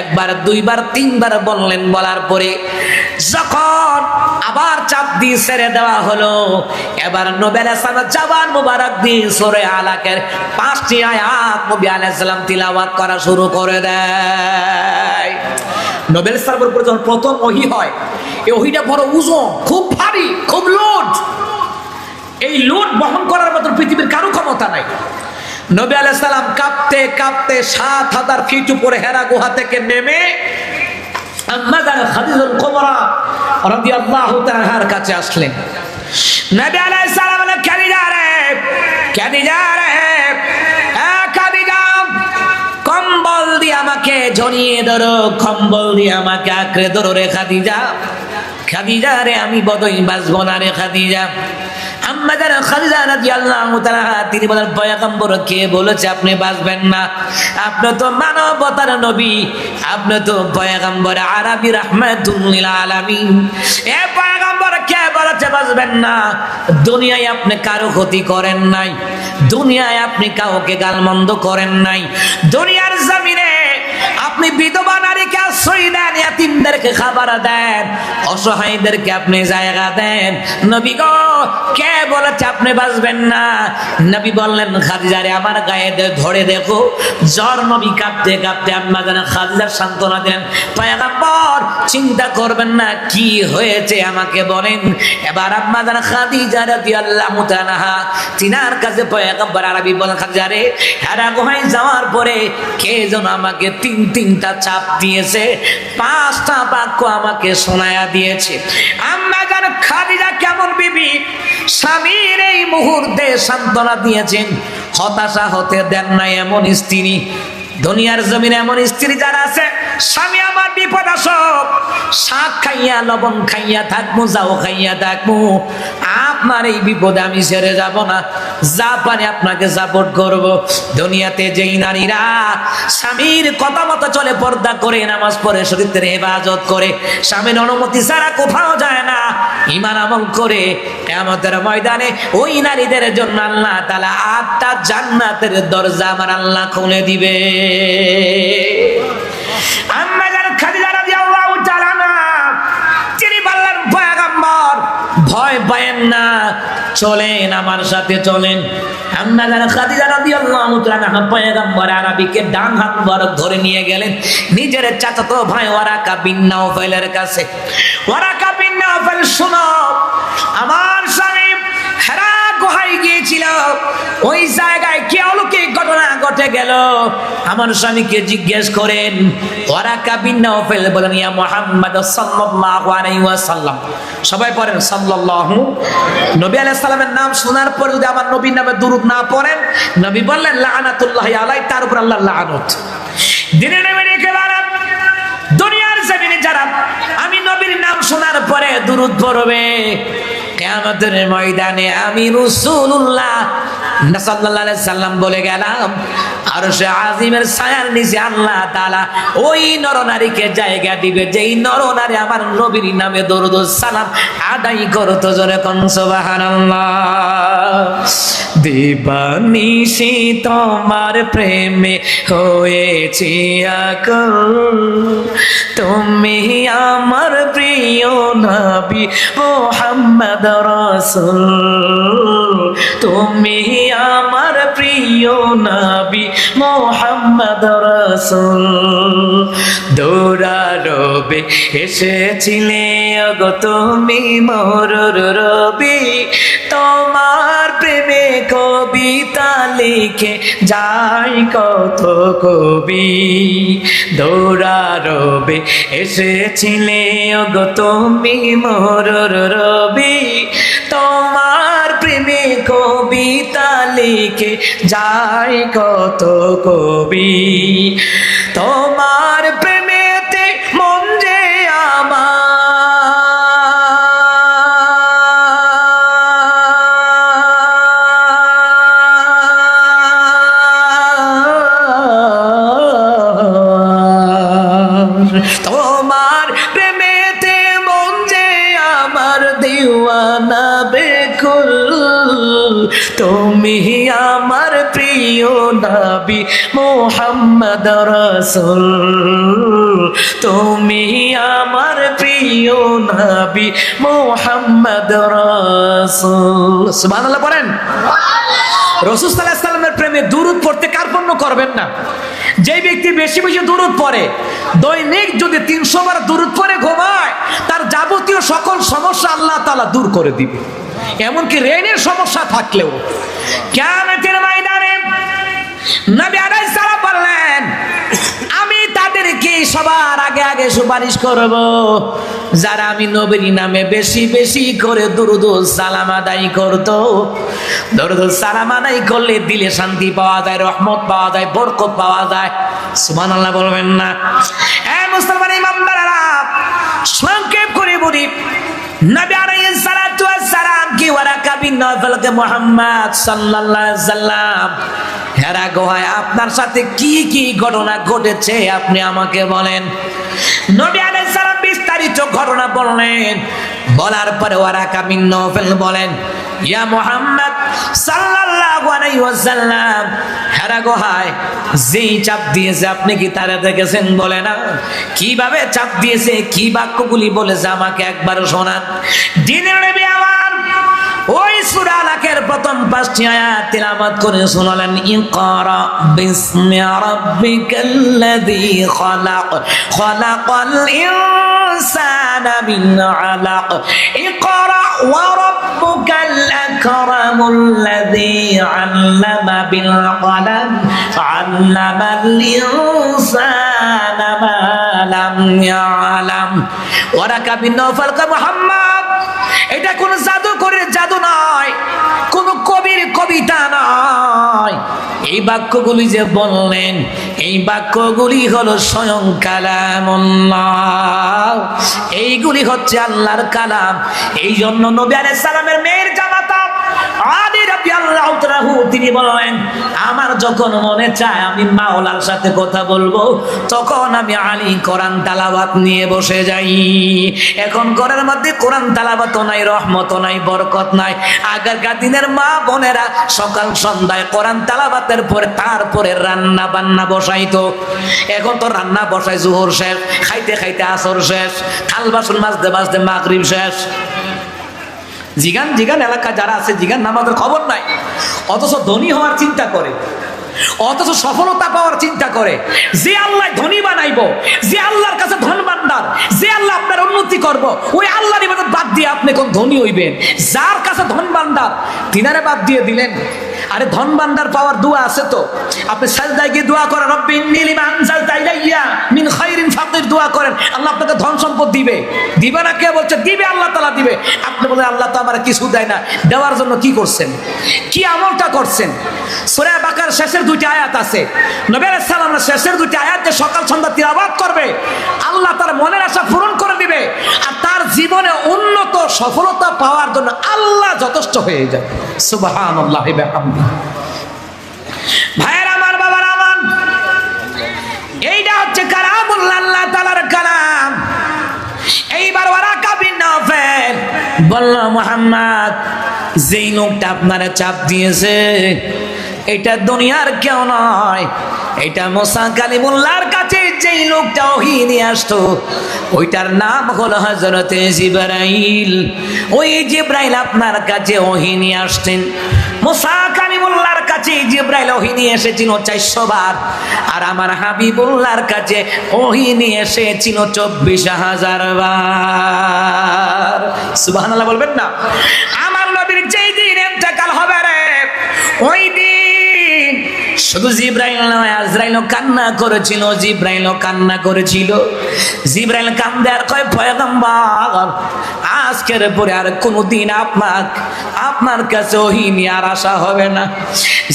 Speaker 2: একবার, দুইবার, 3বার বললেন। বলার পরে যখন আবার চাপ দিয়ে ছেড়ে দেওয়া হলো, এবার নবী আলাইহিস সালাম জবান মুবারক দিয়ে সূরা আলাকের 5টি আয়াত নবী আলাইহিস সালাম তিলাওয়াত করা শুরু করে দেয়। নবী আলাইহিস সালামের উপর যখন প্রথম ওহী হয়, এই ওহীটা বড় ওজন, খুব ভারী, খুব লোড। এই লোড বহন করার মতো পৃথিবীর কারো ক্ষমতা নাই। নবী আলাইহিস সালাম কাঁপতে কাঁপতে 7000 ফিট উপরে হেরা গুহা থেকে নেমে আম্মা খাদিজাতুল কুবরা রাদিয়াল্লাহু তাআলার কাছে আসলেন। নবী আলাইহিস সালাম বলেন, খাদিজা রে, খাদিজা রে, খাদিজা, কম্বল দিয়ে আমাকে জড়িয়ে ধরো, কম্বল দিয়ে আমাকে আঁকড়ে ধরো রে খাদিজা। খাদিজা রে, আমি বদই বাঁচব না রে খাদিজা। আম্মা জান খাদিজা রাদিয়াল্লাহু তাআলা তিনি বলেন, পয়গম্বর কে বলেছে আপনি বাঁচবেন না? আপনি তো মানবতার নবী, আপনি তো পয়গম্বর আরবি রাহমাতুল লিল আলামিন। এ পয়গম্বর কে বলেছে বাঁচবেন না? দুনিয়ায় আপনি কারো ক্ষতি করেন নাই, দুনিয়ায় আপনি কাউকে গালমন্দ করেন নাই, দুনিয়ার জমিনে আপনি বিধবা নারীকে আশ্রয় দেন, ইয়াতীমদেরকে খাবার দেন, অসহায়দেরকে আপনি জায়গা দেন। নবী গো, কে বলেছে আপনি বাঁচবেন না? নবী বললেন, খাদিজা রে, আমার গায়ে ধরে দেখো। জ্বর। নবী কাঁপতে কাঁপতে আম্মা জান খাদিজার সান্ত্বনা দিলেন, পয়গম্বর চিন্তা করবেন না, কি হয়েছে আমাকে বলেন। এবার আম্মা জান খাদিজা রাদিয়াল্লাহু তাআলা তিনার কাছে পয়গম্বর আরবি বলেন, খাদিজা রে, হেরা গুহায় যাওয়ার পরে কে যেন আমাকে 3টা চাপ দিয়েছে, 5টা বাক্য আমাকে শোনায়া দিয়েছে। আম্মা জান খাদিজা কেমন বিবি, স্বামীর এই মুহূর্তে সান্ত্বনা দিয়েছেন, হতাশা হতে দেন না এমন স্ত্রী। দুনিয়ার জমিনে এমন স্ত্রী যারা আছে, স্বামী আমার বিপদ আসক, শাক খাইয়া লবণ খাইয়া থাকবো, যাও খাইয়া থাকবো, আপনার এই বিপদে আমি ছেড়ে যাব না, যা পারে আপনাকে সাপোর্ট করব। দুনিয়াতে যেই নারীরা স্বামীর কথা মতো চলে, পর্দা করে, নামাজ পড়ে, শরীরের হেফাজত করে, স্বামীর অনুমতি ছাড়া কোথাও যায় না, ঈমান আমল করে, কিয়ামতের ময়দানে ওই নারীদের জন্য আল্লাহ তাআলা 8টা জান্নাতের দরজা আমার আল্লাহ খুলে দিবে। আম্মা জান খাদিজা রাদিয়াল্লাহু তাআলা তিনি বললেন, পয়গম্বর ভয় পায়েন না, চলেন আমার সাথে চলেন। আম্মা জান খাদিজা রাদিয়াল্লাহু তাআলা পয়গম্বর আরবিকে ডান হাত মুবারক ধরে নিয়ে গেলেন নিজের চাচাতো ভাই ওয়ারাকা বিন নাওফালের কাছে। ওয়ারাকা বিন নাওফাল, শোনো, আমার স্বামী হেরা গুহায় গিয়েছিল, ওই জায়গায় কি অলৌকিক ঘটনা ঘটে গেল। আমার স্বামীকে জিজ্ঞেস করেন, ওয়ারাকা বিন নাওফাল বলেন, ইয়া মুহাম্মদ সাল্লাল্লাহু আলাইহি ওয়াসাল্লাম, সবাই পড়েন সাল্লাল্লাহু। নবী আলাইহিস সালামের নাম শোনার পর যদি আমার নবীর নামে দুরূদ না পড়েন, নবী বললেন লাআনাতুল্লাহি আলাইহি, তার উপর আল্লাহর লাআনত। দিনে নেমে রেখে বাড়ান, দুনিয়ার জমিনে যারা আমি নবীর নাম শোনার পরে দুরূদ পড়বে, কিয়ামতের ময়দানে আমি রাসূলুল্লাহ সাল্লাল্লাহু আলাইহি সাল্লাম বলে গেলাম, আরশে আজিমের ছায়ার নিচে আল্লাহ তাআলা ওই নরনারীকে জায়গা দিবে যেই নরনারী আমার নবীর নামে দরুদ ও সালাম আদায় করত। জোরে কোন সুবহানাল্লাহ। দিবানিশি তোমার প্রেমে হয়েছি আকুল, তুমি আমার প্রিয় নবী মুহাম্মদ রাসূল, তুমি আমার প্রিয় নবী মুহাম্মদ রাসূল। দৌড়ারবে এসেছিলে ওগো তুমি মোর রবি, তোমার প্রেমে কবিতা লিখে যাই কত কবি। দৌড়ারবে এসেছিলে ওগো তুমি মোর রবি, তোমার প্রেমে কবিতা লিখে যাই কত কবি। তোমার প্রেমেতে মন যে আমার তোমার প্রেমেতে মন যে আমার দিওয়ানা বেকুল, তুমি আমার প্রিয় নবী মুহাম্মদ রাসূল, তুমি আমার প্রিয় নবী মুহাম্মদ রাসূল। সুবহানাল্লাহ পড়েন। রাসূল সাল্লাল্লাহু আলাইহি ওয়াসাল্লামের প্রেমে দুরূদ পড়তে কার্পণ্য করবেন না। যে ব্যক্তি বেশি বেশি দুরূদ পড়ে, দৈনিক যদি 300 বার দুরূদ পড়ে ঘুমায়, তার যাবতীয় সকল সমস্যা আল্লাহ তাআলা দূর করে দিবে, এমনকি রেনের সমস্যা থাকলেও। কিয়ামতের ময়দানে নবী আলাইহিস সালাম বললেন, আমি তাদেরকে সবার আগে আগে সুপারিশ করব যারা আমি নবীর নামে বেশি বেশি করে দুরূদ ও সালাম আদায় করত। দুরূদ ও সালাম আদায় করলে দিলে শান্তি পাওয়া যায়, রহমত পাওয়া যায়, বরকত পাওয়া যায়। সুবহানাল্লাহ বলবেন না? মুসলমান ইমানদাররা, সংক্ষেপ করে বলি, নবী আলাইহিস সালাতু ওয়াস সালাম কি ওয়ারাকা বিন নাওফালকে মুহাম্মদ সাল্লাল্লাহু আলাইহি সাল্লাম হেরা গুহায় আপনার সাথে কি কি ঘটনা ঘটেছে আপনি আমাকে বলেন। নবী আলাইহিস সালাম বিস্তারিত ঘটনা বললেন। বলার পরে ওয়ারাকা বিন নাওফাল বলেন, ইয়া মুহাম্মদ সাল্লাল্লাহু আলাইহি ওয়াসাল্লাম, হেরা গুহায় যেই চাপ দিয়েছে আপনি কি তারা দেখেছেন? বলে না। কিভাবে চাপ দিয়েছে, কি বাক্যগুলি বলেছে আমাকে একবার শোনান। দিনের নবী আমার ওই সূরা আলাকের প্রথম 5টি আয়াত তিলাওয়াত করে শোনালেন। ইকরা বিসমি রাব্বিকাল্লাযী খালাক, খালাকাল ইনসানা মিন আলাক, ইকরা ওয়া রাব্বুকাল আকরামুল্লাযী আল্লামা বিল কলম, আল্লামাল ইনসানা মা লাম ইয়ালাম। ওয়ারাকা বিন নাওফাল কা মুহাম্মদ, এটা কোন জাদুকরের জাদু নয়, কোন কবির কবিতা নয়। এই বাক্যগুলি যে বললেন, এই বাক্যগুলি হলো স্বয়ং কালামুল্লাহ, এইগুলি হচ্ছে আল্লাহর কালাম। এই জন্য নবী আলাইহিস সালামের মেয়ের জামাতা আলী রাদিয়াল্লাহু তাআলা তিনি বলেন, আমার যখন মনে চায় আমি মাওলার সাথে কথা বলবো, তখন আমি আলী কোরআন তেলাওয়াত নিয়ে বসে যাই। এখন ঘরের মধ্যে কোরআন তেলাওয়াত নাই, রহমত নাই, বরকত নাই। আগেরকার দিনের মা বোনেরা সকাল সন্ধ্যায় কোরআন তেলাওয়াতের পরে তারপরে রান্না বান্না বসাইতো। এখন তো রান্না বসাই জোহর শেষ, খাইতে খাইতে আসর শেষ, থাল বাসন মাজতে মাজতে মাগরিব শেষ। জিগান জিগান এলাকা যারা আছে, জিগান নামাজের খবর নাই, অথচ ধনী হওয়ার চিন্তা করে, অথচ সফলতা পাওয়ার চিন্তা করে। যে আল্লাহ ধনী বানাইবো, যে আল্লাহর কাছে ধন ভান্ডার, যে আল্লাহ আপনার উন্নতি করব, ওই আল্লাহর ইবাদত বাদ দিয়ে আপনি কোন ধনী হইবেন? যার কাছে ধন ভান্ডার তিনারে বাদ দিয়ে দিলেন। আরে ধন ভান্ডার পাওয়ার দোয়া আছে তো, আপনি সাজদায় গিয়ে দোয়া করেন, রব্বি ইন্নী লিমা আনজালতা ইলাইয়া মিন খায়রিন ফাকির, দোয়া করেন, আল্লাহ আপনাকে ধন সম্পদ দিবে। দিবে না কে বলছে? দিবে, আল্লাহ তাআলা দিবে। আপনি বলেন আল্লাহ তো আমার কিছু দেয় না, দেওয়ার জন্য কি করছেন, কি আমলটা করছেন? সূরা বাকার শেষের দুইটা আয়াত আছে, নবী আলাইহিস সালামের শেষের দুইটা আয়াত যে সকাল সন্ধ্যা তিলাওয়াত করবে, আল্লাহ তার মনের আশা পূরণ করে দিবে, আর তার জীবনে উন্নত সফলতা পাওয়ার জন্য আল্লাহ যথেষ্ট হয়ে যাবে। সুবহানাল্লাহি ওয়া বিহামদিহি। ভাইয়ের আমার, বাবার আমার, এইটা হচ্ছে কালামুল্লাহ, আল্লাহ তাআলার কালাম। এইবার ওয়ারাকা বিন নাফেল বলল, মুহাম্মদ, যেই লোকটা আপনারা চাপ দিয়েছে এটা দুনিয়ার কেউ নয়, এটা মুসা কালিমুল্লাহর কাছে যেই লোকটা ওহী নিয়ে আসতো ওইটার নাম হলো হযরতে জিবরাইল। ওই জিবরাইল আপনার কাছে ওহী নিয়ে আসতেন। মুসা কালিমুল্লাহর কাছে জিবরাইল ওহী নিয়ে এসেছিল 400 বার, আর আমার হাবিবুল্লাহর কাছে ওহী নিয়ে এসেছিল 24,000 বার। সুবহানাল্লাহ বলবেন না? আমার নবীর যেই দিন ইন্তেকাল হবে রে, ওই দিন শুধু জিবরাইল নয়, আজরাইলও কান্না করেছিল, জিবরাইলও কান্না করেছিল। জিবরাইল কান্দে আর কয়, পয়গম্বর, আজকের পরে আর কোনোদিন আপনার কাছে ওহী নিয়ে আর আসা হবে না।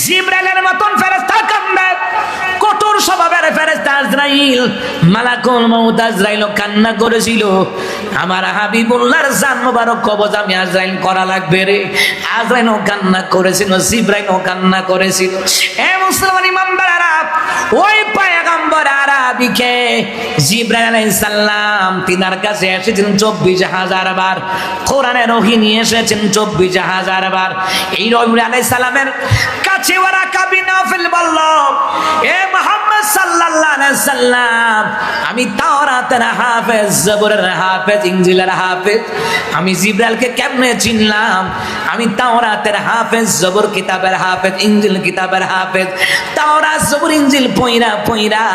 Speaker 2: জিবরাইলের মতন ফেরেশতা কান্দে, কঠোর স্বভাবের ফেরেশতা আজরাইল, মালাকুল মউত আজরাইলও কান্না করেছিল। আমার হাবিবুল্লাহর জান মোবারক কবজ আমি আজরাইল করা লাগবে রে। আজরাইলও কান্না করেছিল, জিবরাইলও কান্না করেছিল। এ মুসলমান ইমানদারেরা, ওই পয়গম্বর আরবিকে জিবরাইল আলাইহিস সালাম তিনার কাছে এসেছেন 24,000 বার, কোরআনের ওহী নিয়ে এসেছেন 24,000 বার। এই নবী আলাইহিস সালামের কাছে ওয়ারাকা বিন নাফিল বলল, এ মুহাম্মদ সাল্লাল্লাহু আলাইহি সাল্লাম, আমি তাওরাতের হাফেজ, জবরের হাফেজ, ইনজিলের হাফেজ, আমি জিবরাইলকে কেমনে চিনলাম? আমি তাওরাতের হাফেজ, জবর কিতাবের হাফেজ, ইনজিল কিতাবের হাফেজ, তাওরাত জবর ইনজিল পয়রা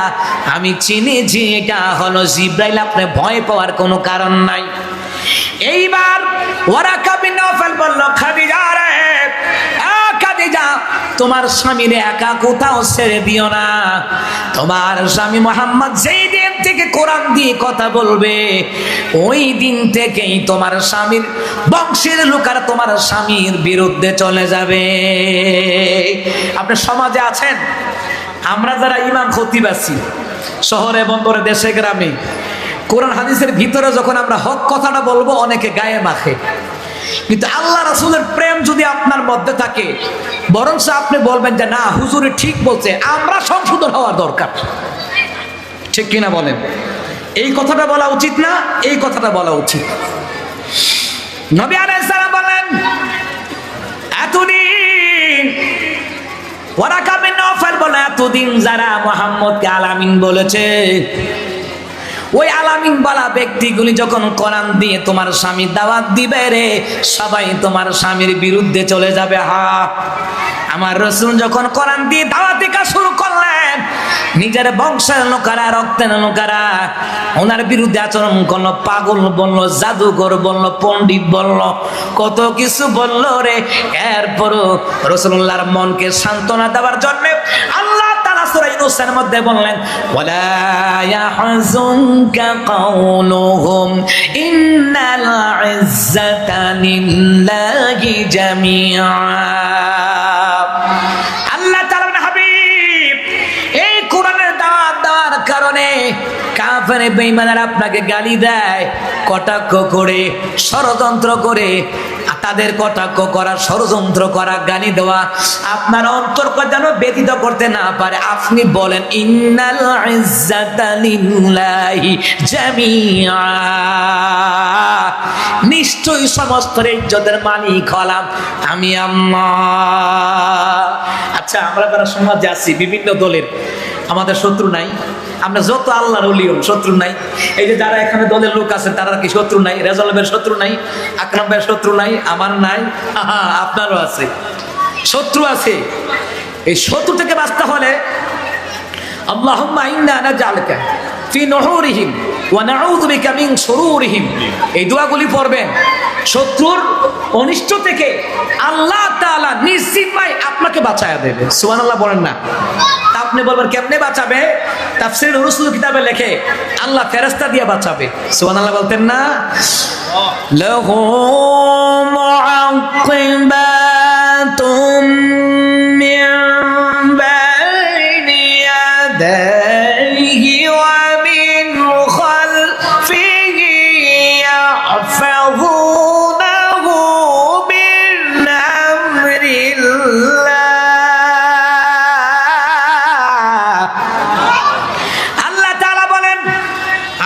Speaker 2: আমি চিনেছি এটা হলো জিবরাইল। আপনি ভয় পাওয়ার কোনো কারণ নাই। এইবার ওয়ারাকা বিন নাফিল বলল, খাদিজা রে, খাদিজা, তোমার স্বামীরে একা কোথাও ছেড়ে দিও না। তোমার স্বামী মুহাম্মদ যেই দিন থেকে কোরআন দিয়ে কথা বলবে, ওই দিন থেকেই তোমার স্বামীর বংশের লোকেরা তোমার স্বামীর বিরুদ্ধে চলে যাবে। আপনি সমাজে আছেন, আমরা যারা ইমাম খতিব আছি, শহরে বন্দরে দেশে গ্রামে, কোরআন হাদিসের ভিতরে যখন আমরা হক কথাটা বলবো অনেকে গায়ে মাখে, কিন্তু আল্লাহ রাসূলের প্রেম যদি আপনার মধ্যে থাকে, বরঞ্চ আপনি বলবেন যে না, হুজুরে ঠিক বলছে, আমরা সংশোধন হওয়ার দরকার। ঠিক কিনা বলেন? এই কথাটা বলা উচিত না? এই কথাটা বলা উচিত। নবী আলাইহিস সালাম বলেন, এতদিন ওয়ারাকা বিন নাফিল বলে, এতদিন যারা মুহাম্মদকে আলামিন বলেছে, ওই আলামিন বলা ব্যক্তিগুলি যখন কোরআন দিয়ে তোমার স্বামী দাওয়াত দিবে রে, সবাই তোমার স্বামীর বিরুদ্ধে চলে যাবে। আমার রাসূল যখন কোরআন দিয়ে দাওয়াতি কাজ শুরু করলেন, নিজের বংশের লোকেরা, রক্তের লোকেরা ওনার বিরুদ্ধে আচরণ করলো, পাগল বললো, জাদুঘর বললো, পণ্ডিত বললো, কত কিছু বললো রে। এরপরও রাসূলুল্লাহর মনকে সান্ত্বনা দেওয়ার জন্য আল্লাহ তাআলা সূরা ইউনূসের মধ্যে বললেন, ওয়ালা ইয়াহজুনকা কাউলুহুম ইন্নাল ইজ্জাতা লিল্লাহি জামিআ। আল্লাহ তাআলা হাবিব, এই কোরআনের দাওয়াত দেওয়ার কারণে কাফের বেঈমানরা আপনাকে গালি দেয়, কটাক্ষ করে, ষড়যন্ত্র করে, তাদের কটাক্ষ করা, ষড়যন্ত্র করা, গালি দেওয়া আপনার অন্তরকে যেন ব্যতীত করতে না পারে। আপনি বলেন, ইন্নাল ইজ্জাতা লিল্লাহি জামিআ, নিশ্চয়ই সমস্ত ইজ্জতের মালিক হলাম আমি আল্লাহ। আচ্ছা, আমরা যারা সমাজে আছি, বিভিন্ন দলের, আমাদের শত্রু নাই? আমরা যত আল্লাহর ওলি, শত্রু নাই? এই যে যারা এখানে দলের লোক আছে, তারা কি শত্রু নাই? রেজালের শত্রু নাই? আকরাম ভাইয়ের শত্রু নাই? আমার নাই? আপনারও আছে, শত্রু আছে। এই শত্রু থেকে বাঁচতে হলে আল্লাহুম্মা ইন্না নাজআলুকা ফি নুহুরিহিম ওয়া নাউযু বিকা মিন শুরুরিহিম, এই দোয়াগুলি পড়বেন। শত্রুর অনিষ্ট থেকে আল্লাহ তাআলা নিশ্চিতভাবে আপনাকে বাঁচায়া দেবে। সুবহানাল্লাহ বলেন না? আপনি বলবেন কেমনে বাঁচাবে? তাফসীর রসুল কিতাবে লেখে আল্লাহ ফেরেশতা দিয়ে বাঁচাবে। সুবহানাল্লাহ বলতেন না? লাহু মুআক্কিবাতুম মিন বাইনি ইয়াদাইহি ওয়া মিন খালফিহি ইয়াহফাযুনাহু মিন আমরিল্লাহ।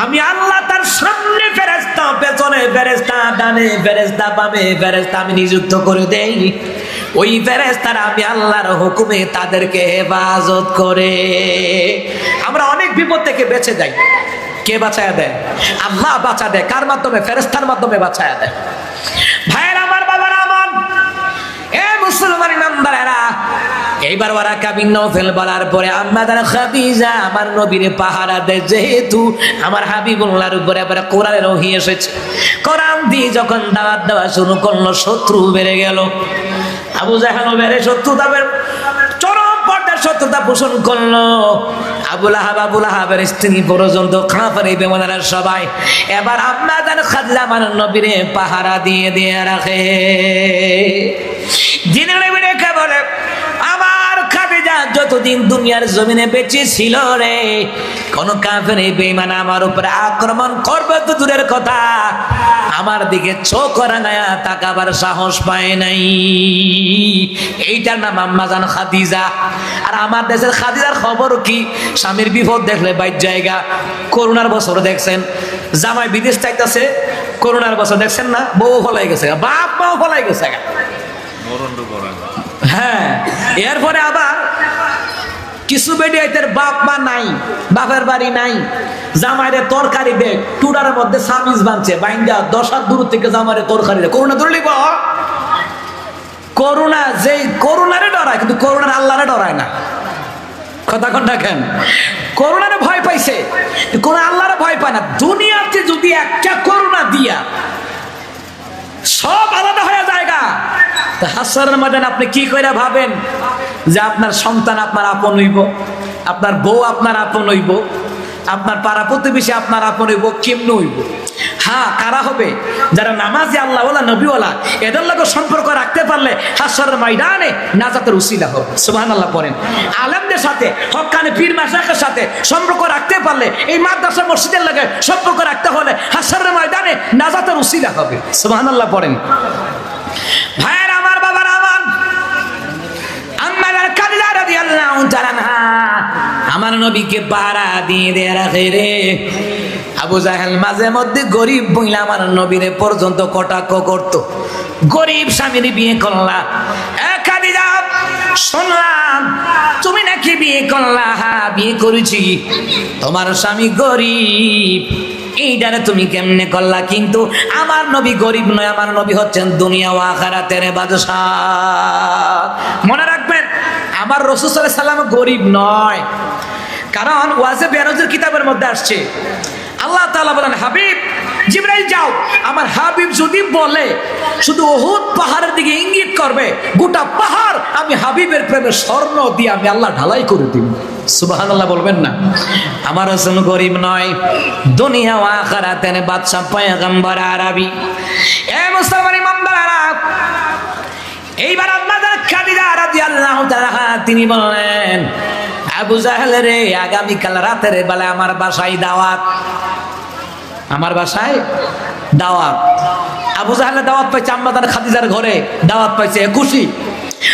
Speaker 2: আমি আল্লাহ তার সামনে ফেরেশতা, পেছনে ফেরেশতা, ডানে ফেরেশতা, বামে ফেরেশতা আমি নিযুক্ত করে দেই। ওই ফেরেশতারা আমি আল্লাহর হুকুমে তাদেরকে হেফাজত করে। আমরা অনেক বিপদ থেকে বেঁচে যাই। কে বাঁচায়া দেয়? আল্লাহ বাঁচা দেয়। কার মাধ্যমে? ফেরেশতার মাধ্যমে বাঁচায়া দেয়। ভাইয়ের আমার, বাবার আমার, এ মুসলমান ইমানদারেরা, এইবার ওরা কাবিন নফল বলার পরে আম্মাদার খাদিজা আমার নবীরে পাহারা দেয়। যেহেতু আমার হাবিবুল্লাহর উপরে এবারে কোরআনের ওহী এসেছে, কোরআন দিয়ে যখন দাওয়াত দেওয়া শুরু করলো, শত্রু বেড়ে গেল। আবু জাহেল বেড়ে শত্রুতা চরম পর্যায়ে শত্রুতা পোষণ করলো। আবু লাহাবের স্ত্রী পর্যন্ত কাফের বেঈমানেরা সবাই এবার আম্মাদার খাদিজা আমার নবীরে পাহারা দিয়ে দিয়ে রাখে। দিনের রেখে বলে, আমার খাদিজা যতদিন দুনিয়ার জমিনে বেঁচে ছিল রে, কোন কাফের বেঈমান আমার উপরে আক্রমণ করবে তো দূরের কথা, আমার দিকে চোখ রাঙায়া তাকাবার সাহস পায় নাই। এইটার নাম আম্মাজান খাদিজা। আর আমার দেশের খাদিজার খবর কি? স্বামীর বিপদ দেখলে বাইর জায়গা। করোনার বছর দেখছেন, জামাই বিদেশ চাইতেছে। করোনার বছর দেখছেন না, বউ ফলাই গেছে, বাপ মাও ফলাই গেছে। হ্যাঁ, এরপরে আবার কিছু বেডিয়াইতের বাপ মা নাই, বাপের বাড়ি নাই, জামাইরে তরকারি দে টুডার মধ্যে সামিজ বানছে, বাইন্দা 10 হাত দূর থেকে জামাইরে তরকারি দে। করোনা ধরলি বা করোনা, যে করোনারে ডরায় কিন্তু করোনার আল্লাহরে ডরায় না। কথা কোন দেখেন, করোনারে ভয় পাইছে, কোন আল্লাহরে ভয় পায় না। দুনিয়াতে যদি একটা করোনা দিয়া সব আলাদা হয়ে জায়গা, তা হাসরের ময়দানে আপনি কি কইরা ভাবেন যে আপনার সন্তান আপনার আপন হইব, আপনার বউ আপনার আপন হইব, আপনার পাড়া প্রতিবেশী আপনার আপন হইব? কেমন হইব? হ্যাঁ, কারা হবে? যারা নামাজি, আল্লাহওয়ালা, নবীওয়ালা, এদের লগে সম্পর্ক রাখতে পারলে হাসরের ময়দানে নাজাতের উসিলা হবে। সুবহানাল্লাহ পড়েন। আলেমদের সাথে, হক্কানি পীর মাশায়েখের সাথে সম্পর্ক রাখতে পারলে, এই মাদ্রাসা মসজিদের লগে সম্পর্ক রাখতে হলে হাসরের ময়দানে নাজাতের উসিলা হবে। সুবহানাল্লাহ পড়েন। ভাইয়ের আমার, বাবার আমার, আম্মাদার খাদিজা রাদিয়াল্লাহু তাআলা আনহা আমার নবীকে পাহারা দিয়ে দিয়ে রাখে রে। আবু জাহেল মাঝে মধ্যে গরিব বইলা আমার নবীরে পর্যন্ত কটাক্ষ করত। গরিব স্বামীর বিয়ে করলা, খাদিজা শুনলাম তুমি নাকি বিয়ে করলা। হ্যাঁ, বিয়ে করেছি। তোমার স্বামী গরিব, এইটারে তুমি কেমনে করলা? কিন্তু আমার নবী গরিব নয়, আমার নবী হচ্ছেন দুনিয়া ও আখিরাতের বাদশা। মনে রাখবেন, আমার রাসূল সাল্লাল্লাহু আলাইহি সাল্লাম গরিব নয়। কারণ ওয়াজে বেরোজের কিতাবের মধ্যে আসছে, আল্লাহ তাআলা বলেন, হাবিব জিবরাইল যাও, আমার হাবিব যদি বলে শুধু উহুদ পাহাড়ের দিকে ইঙ্গিত করবে, গোটা পাহাড় আমি হাবিবের প্রেমে স্বর্ণ দিয়ে আমি আল্লাহ ঢালাই করে দিব। সুবহানাল্লাহ বলবেন না? আমার রাসূল গরিব নয়, দুনিয়া ও আখিরাতের বাদশা পয়গম্বর আরবি। এ মুসলমান ইমানদাররা, এইবার আম্মাদার খাদিজা রাদিয়াল্লাহু তাআলা তিনি বললেন, আবু জাহেল রে, আগামীকাল রাতের বেলা আমার বাসায় দাওয়াত। আমার বাসায় দাওয়াত। আবু জাহেলের দাওয়াত পাইছে, আম্মাদার খাদিজার ঘরে দাওয়াত পাইছে, খুশি।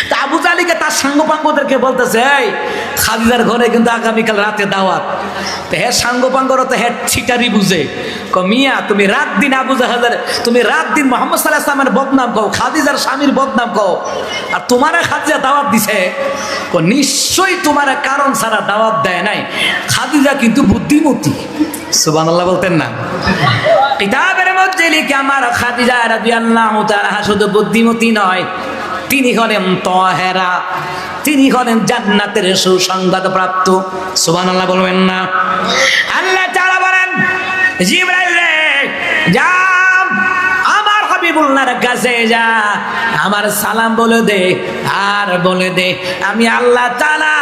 Speaker 2: তা আবু জাহলকে তার সাঙ্গপাঙ্গদেরকে বলতেছে, এই খাদিজার ঘরে কিন্তু আগামীকাল রাতে দাওয়াত। তো হে সাঙ্গপাঙ্গরা তো হে ছিটারি বুঝে, মিয়া তুমি রাত দিন আবু জাহেলের, তুমি রাত দিন মুহাম্মদ সাল্লাল্লাহু আলাইহি ওয়াসাল্লামের বদনাম কও, খাদিজার স্বামীর বদনাম কও, আর তোমারে খাদিজা দাওয়াত দিছে। নিশ্চয়ই তোমার কারণ ছাড়া দাওয়াত দেয় নাই। খাদিজা কিন্তু বুদ্ধিমতী। সুবহানাল্লাহ বলতেন না? কিতাবের মধ্যে লিখে আমার খাদিজা রাদিয়াল্লাহু তাআলা শুধু বুদ্ধিমতী নয়, তিনি হলেন তাহেরা, তিনি হলেন জান্নাতের সুসংবাদ প্রাপ্ত। সুবহানাল্লাহ বলবেন না? আল্লাহ তাআলা বলেন, জিবরাইল রে যা আমার হাবিবুল্লাহর কাছে যা, আমার সালাম বলে দে, আর বলে দে আমি আল্লাহ তাআলা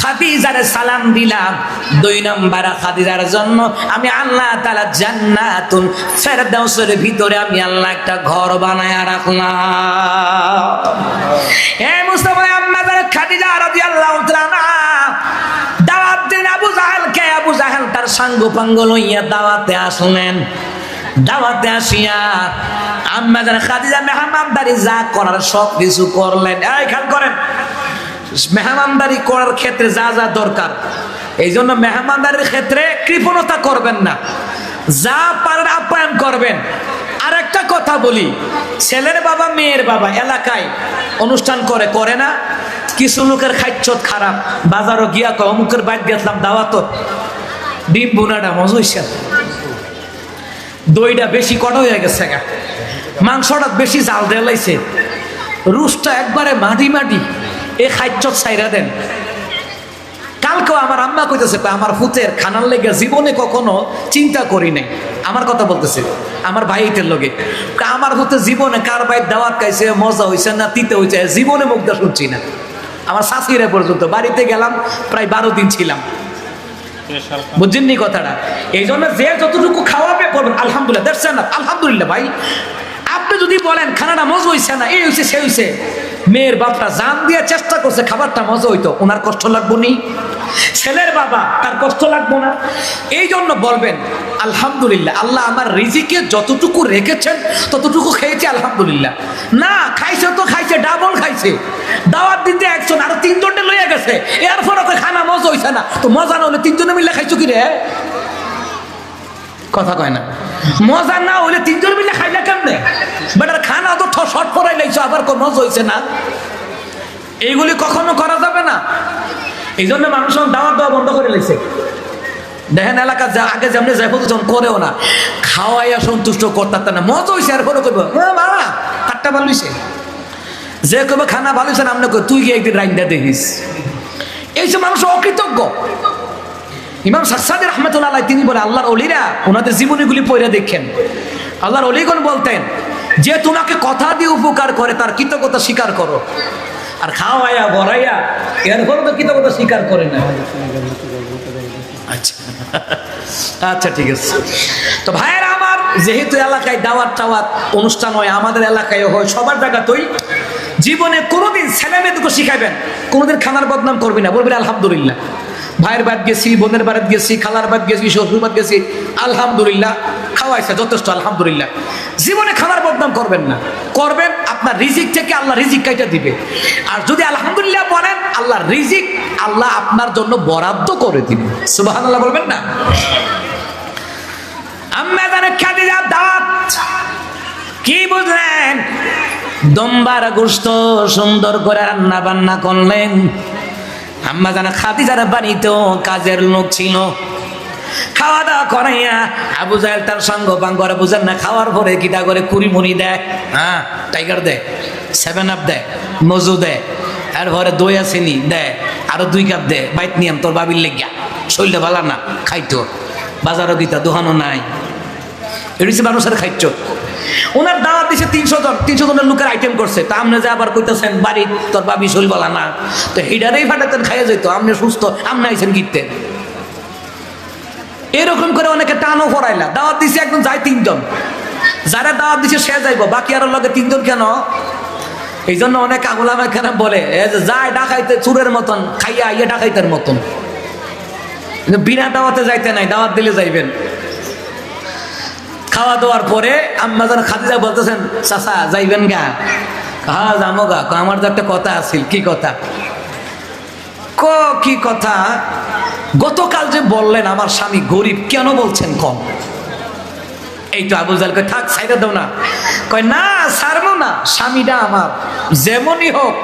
Speaker 2: খাদিজার সালাম দিলাম। 2 নম্বর খাদিজার জন্য আমি আল্লাহ তাআলা জান্নাতুল ফেরদাউসের ভিতরে আমি আল্লাহ একটা ঘর বানায়া রাখলাম। হে মুস্তাফা আম্মাদার খাদিজা রাদিয়াল্লাহু তাআলা দাওয়াত দিন আবু জাহেলকে। আবু জাহেল তার সাঙ্গ পাঙ্গ লইয়া দাওয়াতে আসলেন। দাওয়াতে আসিয়া আম্মাদার খাদিজা মেহমানদারি যা করার সব কিছু করলেন। এই খেয়াল করেন, মেহমানদারি করার ক্ষেত্রে যা যা দরকার, এই জন্য মেহমানদারির ক্ষেত্রে কৃপণতা করবেন না, যা পারেন আপ্যায়ন করবেন। আর একটা কথা বলি, ছেলের বাবা মেয়ের বাবা এলাকায় অনুষ্ঠান করে করে না, কিছু লোকের খাইচ্ছত খারাপ, বাজারও গিয়া কয় অমুকের বাইর গেছিলাম দাওয়াত, ডিম বোনাটা মজা হইছে, দইটা বেশি কড়া হয়ে গেছে, মাংসটা বেশি জাল দেওয়া লাইছে, রুসটা একবারে মাটি মাটি, এ খাইচ্ছত সাইরা দেন। কালকেও আমার আম্মা কইতেছে আমার ফুতের খানার লেগে জীবনে কখনো চিন্তা করি নাই, আমার কথা বলতেছে আমার ভাইদের লগে, আমার ফুতে জীবনে কার বাইর দাওয়াত খাইছে, মজা হইছে না তিতে হইছে জীবনে মুখটা শুনছি না। আমার শাশুড়ি পর্যন্ত বাড়িতে গেলাম, প্রায় 12 দিন ছিলাম, বুঝছেননি কথাটা। এই জন্য যে যতটুকু খাওয়াবে বলবেন আলহামদুলিল্লাহ, দেখছেন না আলহামদুলিল্লাহ। ভাই আপনি যদি বলেন খানাটা মজা হইছে না, এই হইছে সে হইছে, মেয়ের বাপটা জান দিয়ে চেষ্টা করছে খাবারটা মজা হইতো, ওনার কষ্ট লাগবো নি? ছেলের বাবা তার কষ্ট লাগবো না? এই জন্য বলবেন আলহামদুলিল্লাহ, আল্লাহ আমার রিজিকে যতটুকু রেখেছেন ততটুকু খেয়েছে আলহামদুলিল্লাহ। না খাইছে তো খাইছে, ডাবল খাইছে, দাওয়াত দিতে একজন আরো 3 জনে লইয়া গেছে, এরপর ওকে খানা মজা হইছে না, তো মজা না হলে 3 জনে মিলে খাইছো কি রে? কথা কয় না, মজা না হলে 3 জন মিলে খাইলা কেমনে? বেটার খানা তো শর্ট পরাই লাইছো, আবার মজা হইছে না, এইগুলি কখনো করা যাবে না। এই জন্য মানুষ দাওয়াত দেওয়া বন্ধ করে লাইছে। দেখেন এলাকা যা আগে যেমনি যাই যখন করেও না, খাওয়াইয়া সন্তুষ্ট করতে না, মজা হয়েছে আর পরে করবো বাবা খাট্টা ভালো হয়েছে, যে কবে খানা ভালো হয়েছে না তুই গিয়ে একদিন রাইন্দা দেখিস। এইসব মানুষ অকৃতজ্ঞ। ইমাম সাদি রহমতুল্লাহ তিনি বলে আল্লাহর অলিরা ওনাদের জীবনীগুলি পড়ে দেখেন, আল্লাহর অলিগণ বলতেন যে তোমাকে কথা দিয়ে উপকার করে তার কৃতজ্ঞতা স্বীকার করো, আর খাওয়াইয়া ভরাইয়া এরপরে তো কৃতজ্ঞতা স্বীকার করে না। আচ্ছা আচ্ছা ঠিক আছে। তো ভাইয়েরা আমার, যেহেতু এলাকায় দাওয়াত টাওয়াত অনুষ্ঠান হয়, আমাদের এলাকায় হয়, সবার জায়গাতেই জীবনে কোনোদিন ছেলে মেয়েদেরকে শিখাবেন, কোনোদিন খানার বদনাম করবি না, বলবেন আলহামদুলিল্লাহ। ভাইয়ের বাদ গেছি, বোনের বাড়িতে গেছি, খালার বাদ গেছি, শ্বশুর বাদ গেছি, আলহামদুলিল্লাহ খাওয়াইছে যথেষ্ট আলহামদুলিল্লাহ। জীবনে খানার বদনাম করবেন না, করবেন আপনার রিজিক থেকে আল্লাহ রিজিক কাইটা দিবে। আর যদি আলহামদুলিল্লাহ বলেন আল্লাহ রিজিক আল্লাহ আপনার জন্য বরাদ্দ করে দিবে, সুবহানাল্লাহ বলবেন না? আম্মা জানে খাদিজা দাওয়াত কি বুঝলেন? দম্বার গোশত সুন্দর করে রান্না বান্না করলেন। আম্মা জানা খাদিজার বাড়িতেও কাজের লোক ছিল, খাওয়া দাওয়া করাইয়া আবু জাহেল তার সঙ্গ পাঙ্গ করে, বুঝেন না, খাওয়ার পরে কিটা করে কুড়িমুড়ি দেয়, হ্যাঁ টাইগার দেয়, 7 আপ দেয়, মজু দেয়, আর ঘরে দই আসেনি দেয়, আরো 2 কাপ দেয়, বাইত নিয়াম তোর বাবির লেগিয়া, শরীরটা ভালো না খাইতো, বাজারও গীতা দোহানো নাই, এটি মানুষের খাইছ। ওনার দাওয়াত দিছে 300 জনের লোকের আইটেম করছে, তা আপনি যে আবার কইতেছেন বাড়ি তোর বাবি শরীর বলা না, তো হিডারেই ফাটাতেন খাইয়া যেত, আপনি সুস্থ, আপনি আইছেন গিরতেন। এরকম করে অনেকে টানও ফরাইলা, দাওয়াত দিছে একদম যায় 3 জন, যারা দাওয়াত দিছে সে যাইব, বাকি আরো লগে 3 জন কেন? এই জন্য অনেক আগুলাম এখানে বলে যায় ডাকাইতে চুরের মতন, খাইয়া আইয়া ডাকাইতের মতন, বিনা দাওয়াতে যাইতে নাই, দাওয়াত দিলে যাইবেন। খাওয়া দাওয়ার পরে আম্মা জান খাদিজা বলতেছেন চাচা যাইবেন গা? হ্যাঁ যাবো গা, আমার তো একটা কথা আছিল। কি কথা? কি কথা? গতকাল যে বললেন আমার স্বামী গরিব, কেন বলছেন কম? এই তো আবু জাহেল কয় থাক ছাইড়া দাও না, কয় না ছাড়বো না, স্বামীটা আমার যেমনই হোক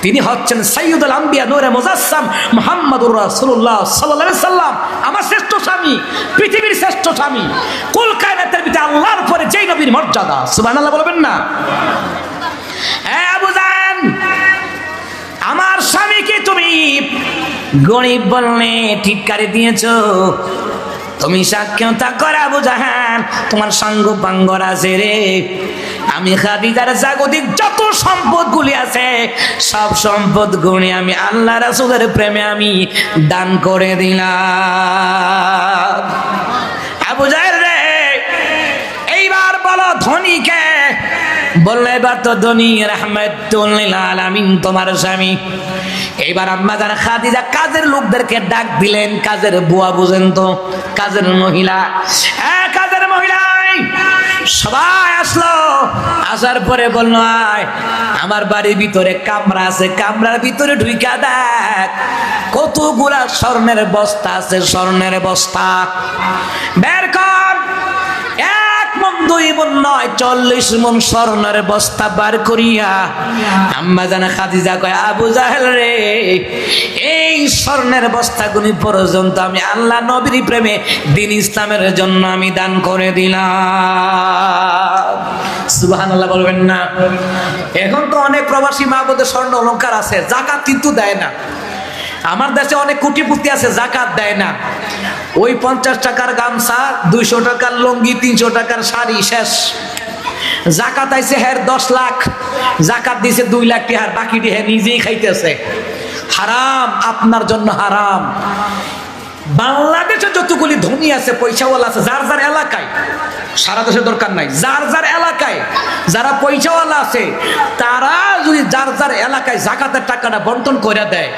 Speaker 2: তিনি হচ্ছেন সাইয়্যিদুল আম্বিয়া নূরে মুজাসসাম মুহাম্মাদুর রাসূলুল্লাহ সাল্লাল্লাহু আলাইহি সাল্লাম, আমার শ্রেষ্ঠ স্বামী, পৃথিবীর শ্রেষ্ঠ স্বামী, কুল কায়নাতের ভিতরে আল্লাহর পরে যেই নবীর মর্যাদা, সুবহানাল্লাহ বলবেন না? হ্যাঁ আবু জাহেল, আমার স্বামীকে তুমি গরিব বললে ঠিককারে দিয়েছো, তুমি সাক্ষাৎ করে আবু জাহাল তোমার সঙ্গ পাঙ্গর আছে রে, আমি খাদিজার জাগতিক যত সম্পদ গুলি আছে সব সম্পদ গুণে আমি আল্লাহ রাসূলের প্রেমে আমি দান করে দিলাম। আবু জাহেল রে এইবার বলো ধনীকে, বললে এবার তো ধনী রাহমাতুল লিল আলামিন তোমার স্বামী। এইবার আম্মা জান খাদিজা কাজের লোকদেরকে ডাক দিলেন, কাজের বুয়া বুঝেন তো, কাজের মহিলা, কাজের মহিলা সবাই আসলো। আসার পরে বললো আয় আমার বাড়ির ভিতরে কামরা আছে, কামরার ভিতরে ঢুইকা দেখ কতগুলা স্বর্ণের বস্তা আছে, স্বর্ণের বস্তা বের কর। 1 মণ 2 মণ নয় 40 মণ স্বর্ণের বস্তা বার করিয়া আম্মা জান খাদিজা কয় আবু জাহেল রে এই স্বর্ণের বস্তাগুলি পর্যন্ত আমি আল্লাহ নবীর প্রেমে দ্বীন ইসলামের জন্য আমি দান করে দিলাম। সুবহানাল্লাহ বলবেন না? এখন তো অনেক প্রবাসী মা বোনদের স্বর্ণ অলংকার আছে, যাকাত কিন্তু দেয় না। আমার দেশে অনেক কোটিপতি আছে, যাকাত দেয় না। ওই 50 টাকার গামছা, 200 টাকার লুঙ্গি, 300 টাকার শাড়ি শেষ। যাকাত আইছে হের 10 লাখ, যাকাত দিছে 2 লাখ টাকা, বাকিটি হে নিজেই খাইতেছে। হারাম, আপনার জন্য হারাম। বাংলাদেশে যতগুলি ধনী আছে, পয়সাওয়ালা আছে, যার যার এলাকায়, সারা দেশের দরকার নাই, যার যার এলাকায় যারা পয়সাওয়ালা আছে তারা যদি যার যার এলাকায় যাকাতের টাকাটা বন্টন করে দেয়,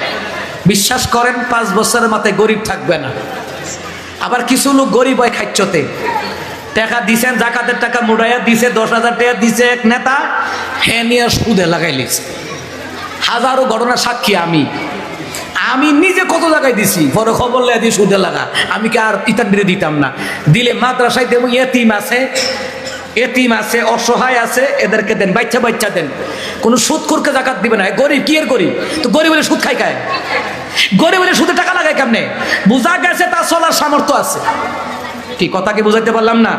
Speaker 2: বিশ্বাস করেন 5 বছরের মাথায় গরিব থাকবে না। আবার কিছু লোক গরিব হয় খাইচ্ছতে, টাকা দিছেন, যাকাতের টাকা মুড়াইয়া দিছে, 10,000 টাকা দিছে এক নেতা, হ্যাঁ নিয়ে সুদে লাগাইলিস। হাজারো ঘটনার সাক্ষী আমি নিজে কত জায়গায় দিছি, বড় খবর লেগে দিয়ে সুদে লাগা। আমি কি আর ইতান দিয়ে দিতাম না? দিলে মাদ্রাসায় দেবো, এতিম আছে, অসহায় আছে, এদেরকে দেন, বাচ্চা দেন। কোনো সুদখোরকে যাকাত দিবে না। গরিব কি এর গরিব? তো গরিব বলে সুদ খায়, গরিব বলে সুদে টাকা লাগায় কেমনে? বোঝা গেছে তার চলার সামর্থ্য আছে। কি কথা কি বুঝাইতে পারলাম না?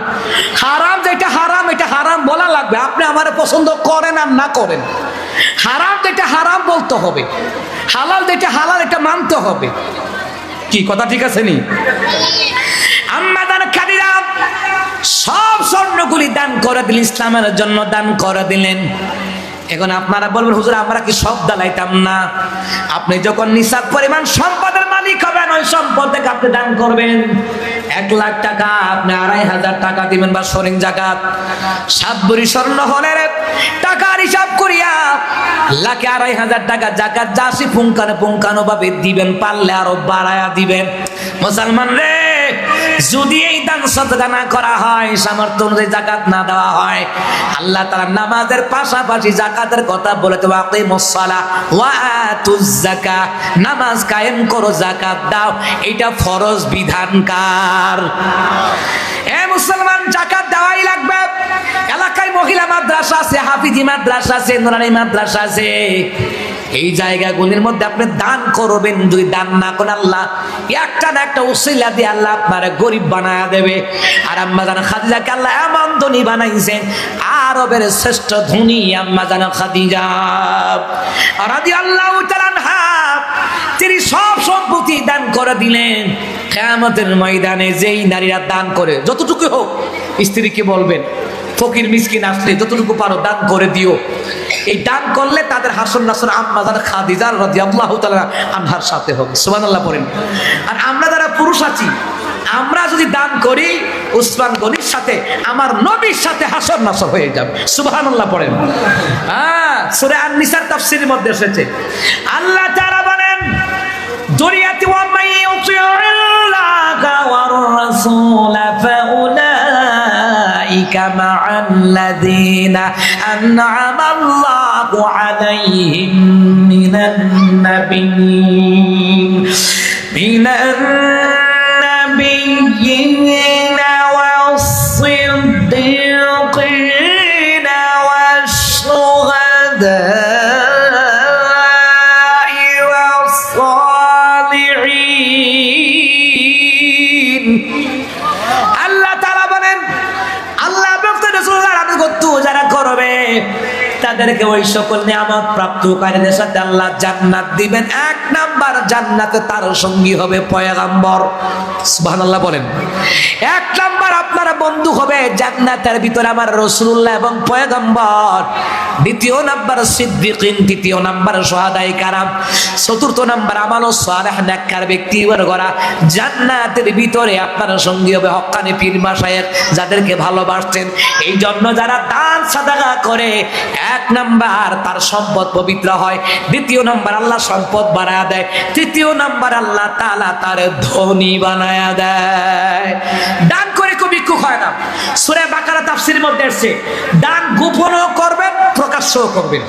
Speaker 2: হারাম যেটা হারাম, এটা হারাম বলা লাগবে। আপনি আমারে পছন্দ করেন আর না করেন, হারাম যেটা হারাম বলতে হবে, হালাল যেটা হালাল এটা মানতে হবে। কি কথা ঠিক আছে নি? আম্মা জান খাদিজা সব স্বর্ণগুলি দান করে দিলেন, ইসলামের জন্য দান করে দিলেন। এখন আপনারা বলবেন হুজুর আমরা কি সব দালাইতাম না? আপনি যখন নিসাব পরিমাণ সম্পদের মালিক হবেন, ওই সম্পদ থেকে আপনি দান করবেন। 1 লাখ টাকা আপনি 2,500 টাকা দিবেন বা স্বর্ণ জাকাত। 7 ভরি স্বর্ণ হলে টাকার হিসাব করিয়া লাখে 2,500 টাকা জাকাত যাসি পুঙ্খানো ভাবে দিবেন, পারলে আরো বাড়ায়া দিবেন। মুসলমান রে, যদি এই দান সদকা না করা হয়, সামর্থ্য অনুযায়ী জাকাত না দেওয়া হয়, আল্লাহ তাআলা নামাজের পাশাপাশি জাকাতের কথা বলে তো আকিমুস সালাহ ওয়া আতুজ যাকাত, নামাজ কায়েম করো, জাকাত দাও, এটা ফরজ বিধানকার। এ মুসলমান, জাকাত দেওয়াই লাগবে। এলাকায় মহিলা মাদ্রাসা আছে, হাফিজি মাদ্রাসা আছে, নুরানি মাদ্রাসা আছে, এই জায়গাগুলির মধ্যে আপনি দান করবেন। যদি দান না করেন, আল্লাহ একটা না একটা উসিলা দিয়ে আল্লাহ আপনারে গরিব বানায়া দেবে। আর আম্মা জান খাদিজাকে আল্লাহ এমন ধনী বানাইছেন, আরবের শ্রেষ্ঠ ধনী আম্মা জান খাদিজা রাদিয়াল্লাহু তাআলা আনহা, তিনি সব সম্পত্তি দান করে দিলেন। কিয়ামতের ময়দানে যেই নারীরা দান করে, যতটুকু হোক, স্ত্রীকে বলবেন ফকির মিসকিন আসলে যতটুকু পারো দান করে দিও। এই দান করলে তাদের হাসর নাসর আম্মা জান খাদিজা রাদিয়াল্লাহু তাআলা আনহার সাথে হবে। সুবহানাল্লাহ পড়েন। আর আমরা যারা পুরুষ আছি, আমরা যদি দান করি, উসমান গনির সাথে আমার নবীর সাথে হাসর নাসর হয়ে যাবে। সুবহানাল্লাহ পড়েন। সূরা আন-নিসার তাফসীরের মধ্যে এসেছে, আল্লাহ তাআলা বলেন দুনিয়াতে ওয়া মান ইউতিউল্লাহা ওয়ার রাসূল ফাউলাইকা মা'আল্লাযীনা আন'আমা আল্লাহু আলাইহিম মিনান নাবিয়্যিনা ওয়াস-সিদ্দীকিনা ওয়াশ-শুহাদা'i ওয়াস-সালিহিন। আল্লাহ তাআলা বলেন, আল্লাহ রাসূলুল্লাহ যারা করবে যাদেরকে ওই সকল নিয়ামত প্রাপ্তকারীদের সাথে আল্লাহ জান্নাত দিবেন, 1 নাম্বার জান্নাতে তার সঙ্গী হবে পয়গম্বর। সুবহানাল্লাহ বলেন। 1 নাম্বার আপনারা বন্ধু হবে জান্নাতের ভিতরে আমার রাসূলুল্লাহ এবং পয়গম্বর, 2 নাম্বার সিদ্দিকিন, 3 নাম্বার শুহাদায়ে কারাম, 4 নাম্বার আমালুস সালেহ নেককার ব্যক্তিবর্গরা জান্নাতের ভিতরে আপনার সঙ্গী হবে হক্কানি পীর মাশায়েখ যাদেরকে ভালোবাসতেন। এই জন্য যারা দান সাদাকা করে 1 নাম্বার তার সম্পদ পবিত্র হয়, 2 নাম্বার আল্লাহ সম্পদ বাড়ায় দেয়, 3 নাম্বার আল্লাহ তাআলা তার ধনী বানায়া দেয়। দান করে কেউ ভিক্ষুক হয় না। সূরা বাকারা তাফসীরের মধ্যে আছে দান গোপনও করবেন প্রকাশ্যও করবেন।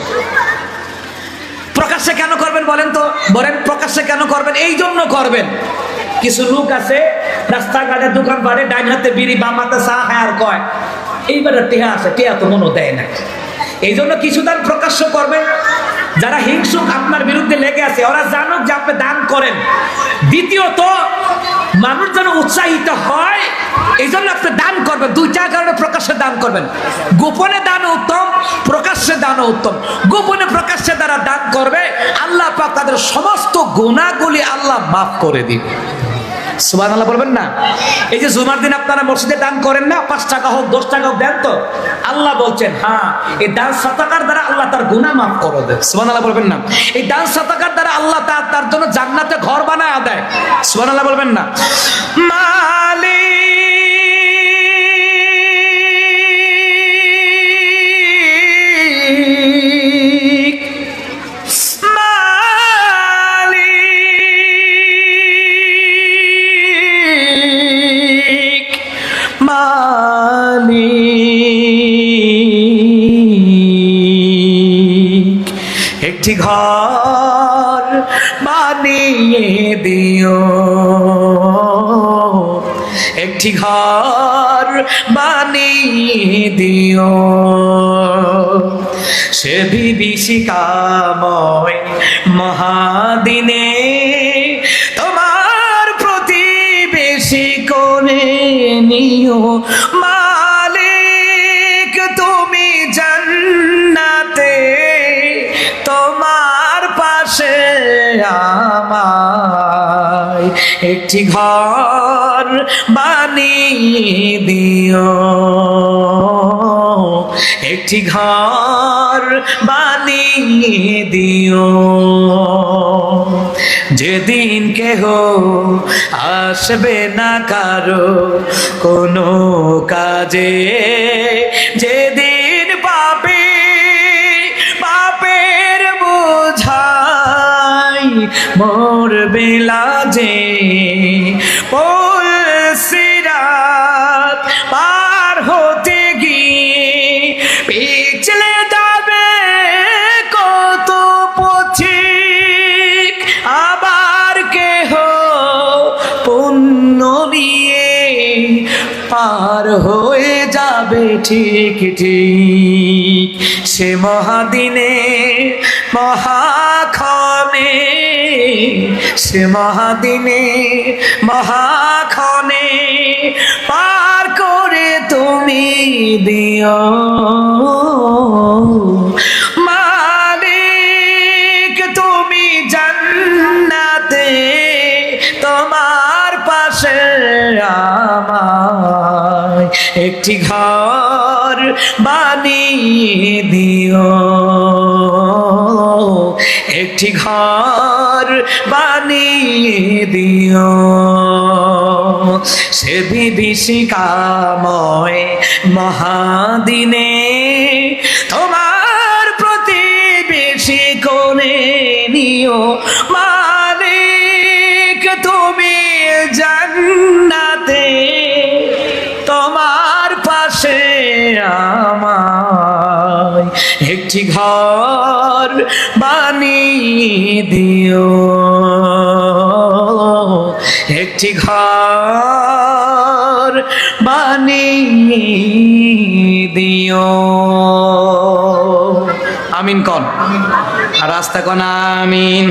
Speaker 2: প্রকাশ্যে কেন করবেন বলেন তো? বলেন প্রকাশ্যে কেন করবেন? এই জন্য করবেন, কিছু লোক আছে রাস্তাঘাটে দোকান পাড়ে ডাইন হাতে বিড়ি বাম হাতে চা খায় আর কয় এইবারে টেহা আছে, টেহা তো মনে দেয় না। এই জন্য কিছু দান প্রকাশ্য করবেন। যারা হিংসুক আপনার বিরুদ্ধে লেগে আছে ওরা জানুক যে আপনি দান করেন। দ্বিতীয়ত মানুষ যেন উৎসাহিত হয় এই জন্য আপনি দান করবেন। 2টা কারণে প্রকাশ্যে দান করবেন। গোপনে দান উত্তম, প্রকাশ্যে দান উত্তম। গোপনে প্রকাশ্যে যারা দান করবে আল্লাহ পাক তাদের সমস্ত গুনাহগুলি আল্লাহ মাফ করে দিবে। সুবহানাল্লাহ বলবেন না? এই যে জুমার দিন আপনারা মসজিদে দান করেন না, 5 টাকা হোক 10 টাকা হোক দেন তো, আল্লাহ বলছেন হ্যাঁ এই দান সাদাকার দ্বারা আল্লাহ তার গুনাহ মাফ করে দেয়। সুবহানাল্লাহ বলবেন না? এই দান সাদাকার দ্বারা আল্লাহ তার জন্য জান্নাতে ঘর বানায় দেয়। সুবহানাল্লাহ বলবেন না? একটি ঘর বানিয়ে দিও, একটি ঘর বানিয়ে দিও, সে বিভীষিকাময় মহাদিনে তোমার প্রতিবেশী করে নিও। মালিক তুমি জান্নাতে তোমার পাশে আমায় একটি ঘর বানিয়ে দিও, একটি ঘর বানিয়ে দিও। যেদিন কেহ আসবে না কারো কোনো কাজে, যেদিন পাবে পাপের বোঝাই মরবে লাজে, সিরাত পার হতে গিয়ে পিছলে যাবে কত পথিক, আবার কেহ পুণ্য নিয়ে পার হয়ে যাবে ঠিক ঠিক। সে মহাদিনে মহাক্ষণে, সে মহাদিনে মহাক্ষণে পার করে তুমি দিও। মালিক তুমি জান্নাতে তোমার পাশে আমায় একটি ঘর বানিয়ে দিও, একটি ঘর বানিয়ে দিও। সে বিভীষিকাময় মহাদিনে তোমার প্রতিবেশী করে নিও। মালিক তুমি জান্নাতে তোমার পাশে আমায় একটি ঘর বানিয়ে দিও, একটি ঘর বানিয়ে দিও। আমিন কন আর রাস্তা কন আমিন।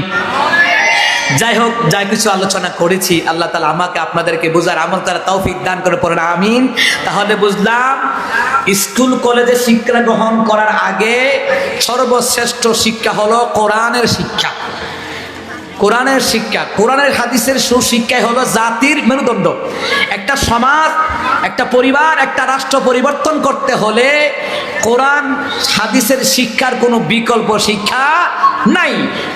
Speaker 2: যাই হোক, যা কিছু আলোচনা করেছি আল্লাহ তাআলা আমাকে আপনাদেরকে বোঝার আমল তারা তৌফিক দান করে পড়েন আমিন। তাহলে বুঝলাম স্কুল কলেজে শিক্ষা গ্রহণ করার আগে সর্বশ্রেষ্ঠ শিক্ষা হলো কোরআনের শিক্ষা। কোরআনের শিক্ষা, কোরআনের হাদিসের সুশিক্ষাই হলো জাতির মেরুদণ্ড। একটা সমাজ, একটা পরিবার, একটা রাষ্ট্র পরিবর্তন করতে হলে কোরআন হাদিসের শিক্ষার কোনো বিকল্প শিক্ষা নাই।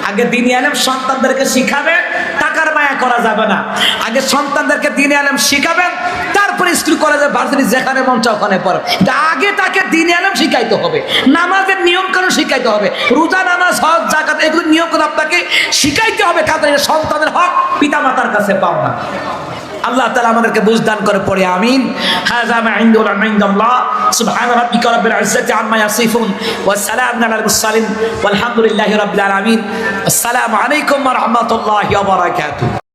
Speaker 2: আগে দ্বীনি ইলম সন্তানদেরকে শিখাবেন, টাকার মায়া করা যাবে না। আগে সন্তানদেরকে দ্বীনি ইলম শিখাবেন, তারপরে স্কুল কলেজে ভার্সিটি যেখানে মন চায় ওখানে পড়ো। আগে তাকে দ্বীনি ইলম শিখাইতে হবে, নামাজের নিয়ম কানুন শিখাইতে হবে, রোজা নামাজ হজ যাকাত এগুলো নিয়ম কানুন আপনাকে শিখাইতে হবে, কারণ সন্তানের হক পিতা মাতার কাছে পাও না। আল্লাহ তাআলা আমাদেরকে বুঝদান করে পড়ে আমিন। হাযা মা ইনদাল্লাহ ইনদাল্লাহ সুবহান রাব্বিকা রাব্বিল ইজ্জাতি আম্মা ইয়াসিফুন ওয়া সালামুন আলাল মুরসালিন ওয়ালহামদুলিল্লাহি রাব্বিল আলামিন। আসসালামু আলাইকুম ওয়া রাহমাতুল্লাহি ওয়া বারাকাতুহু।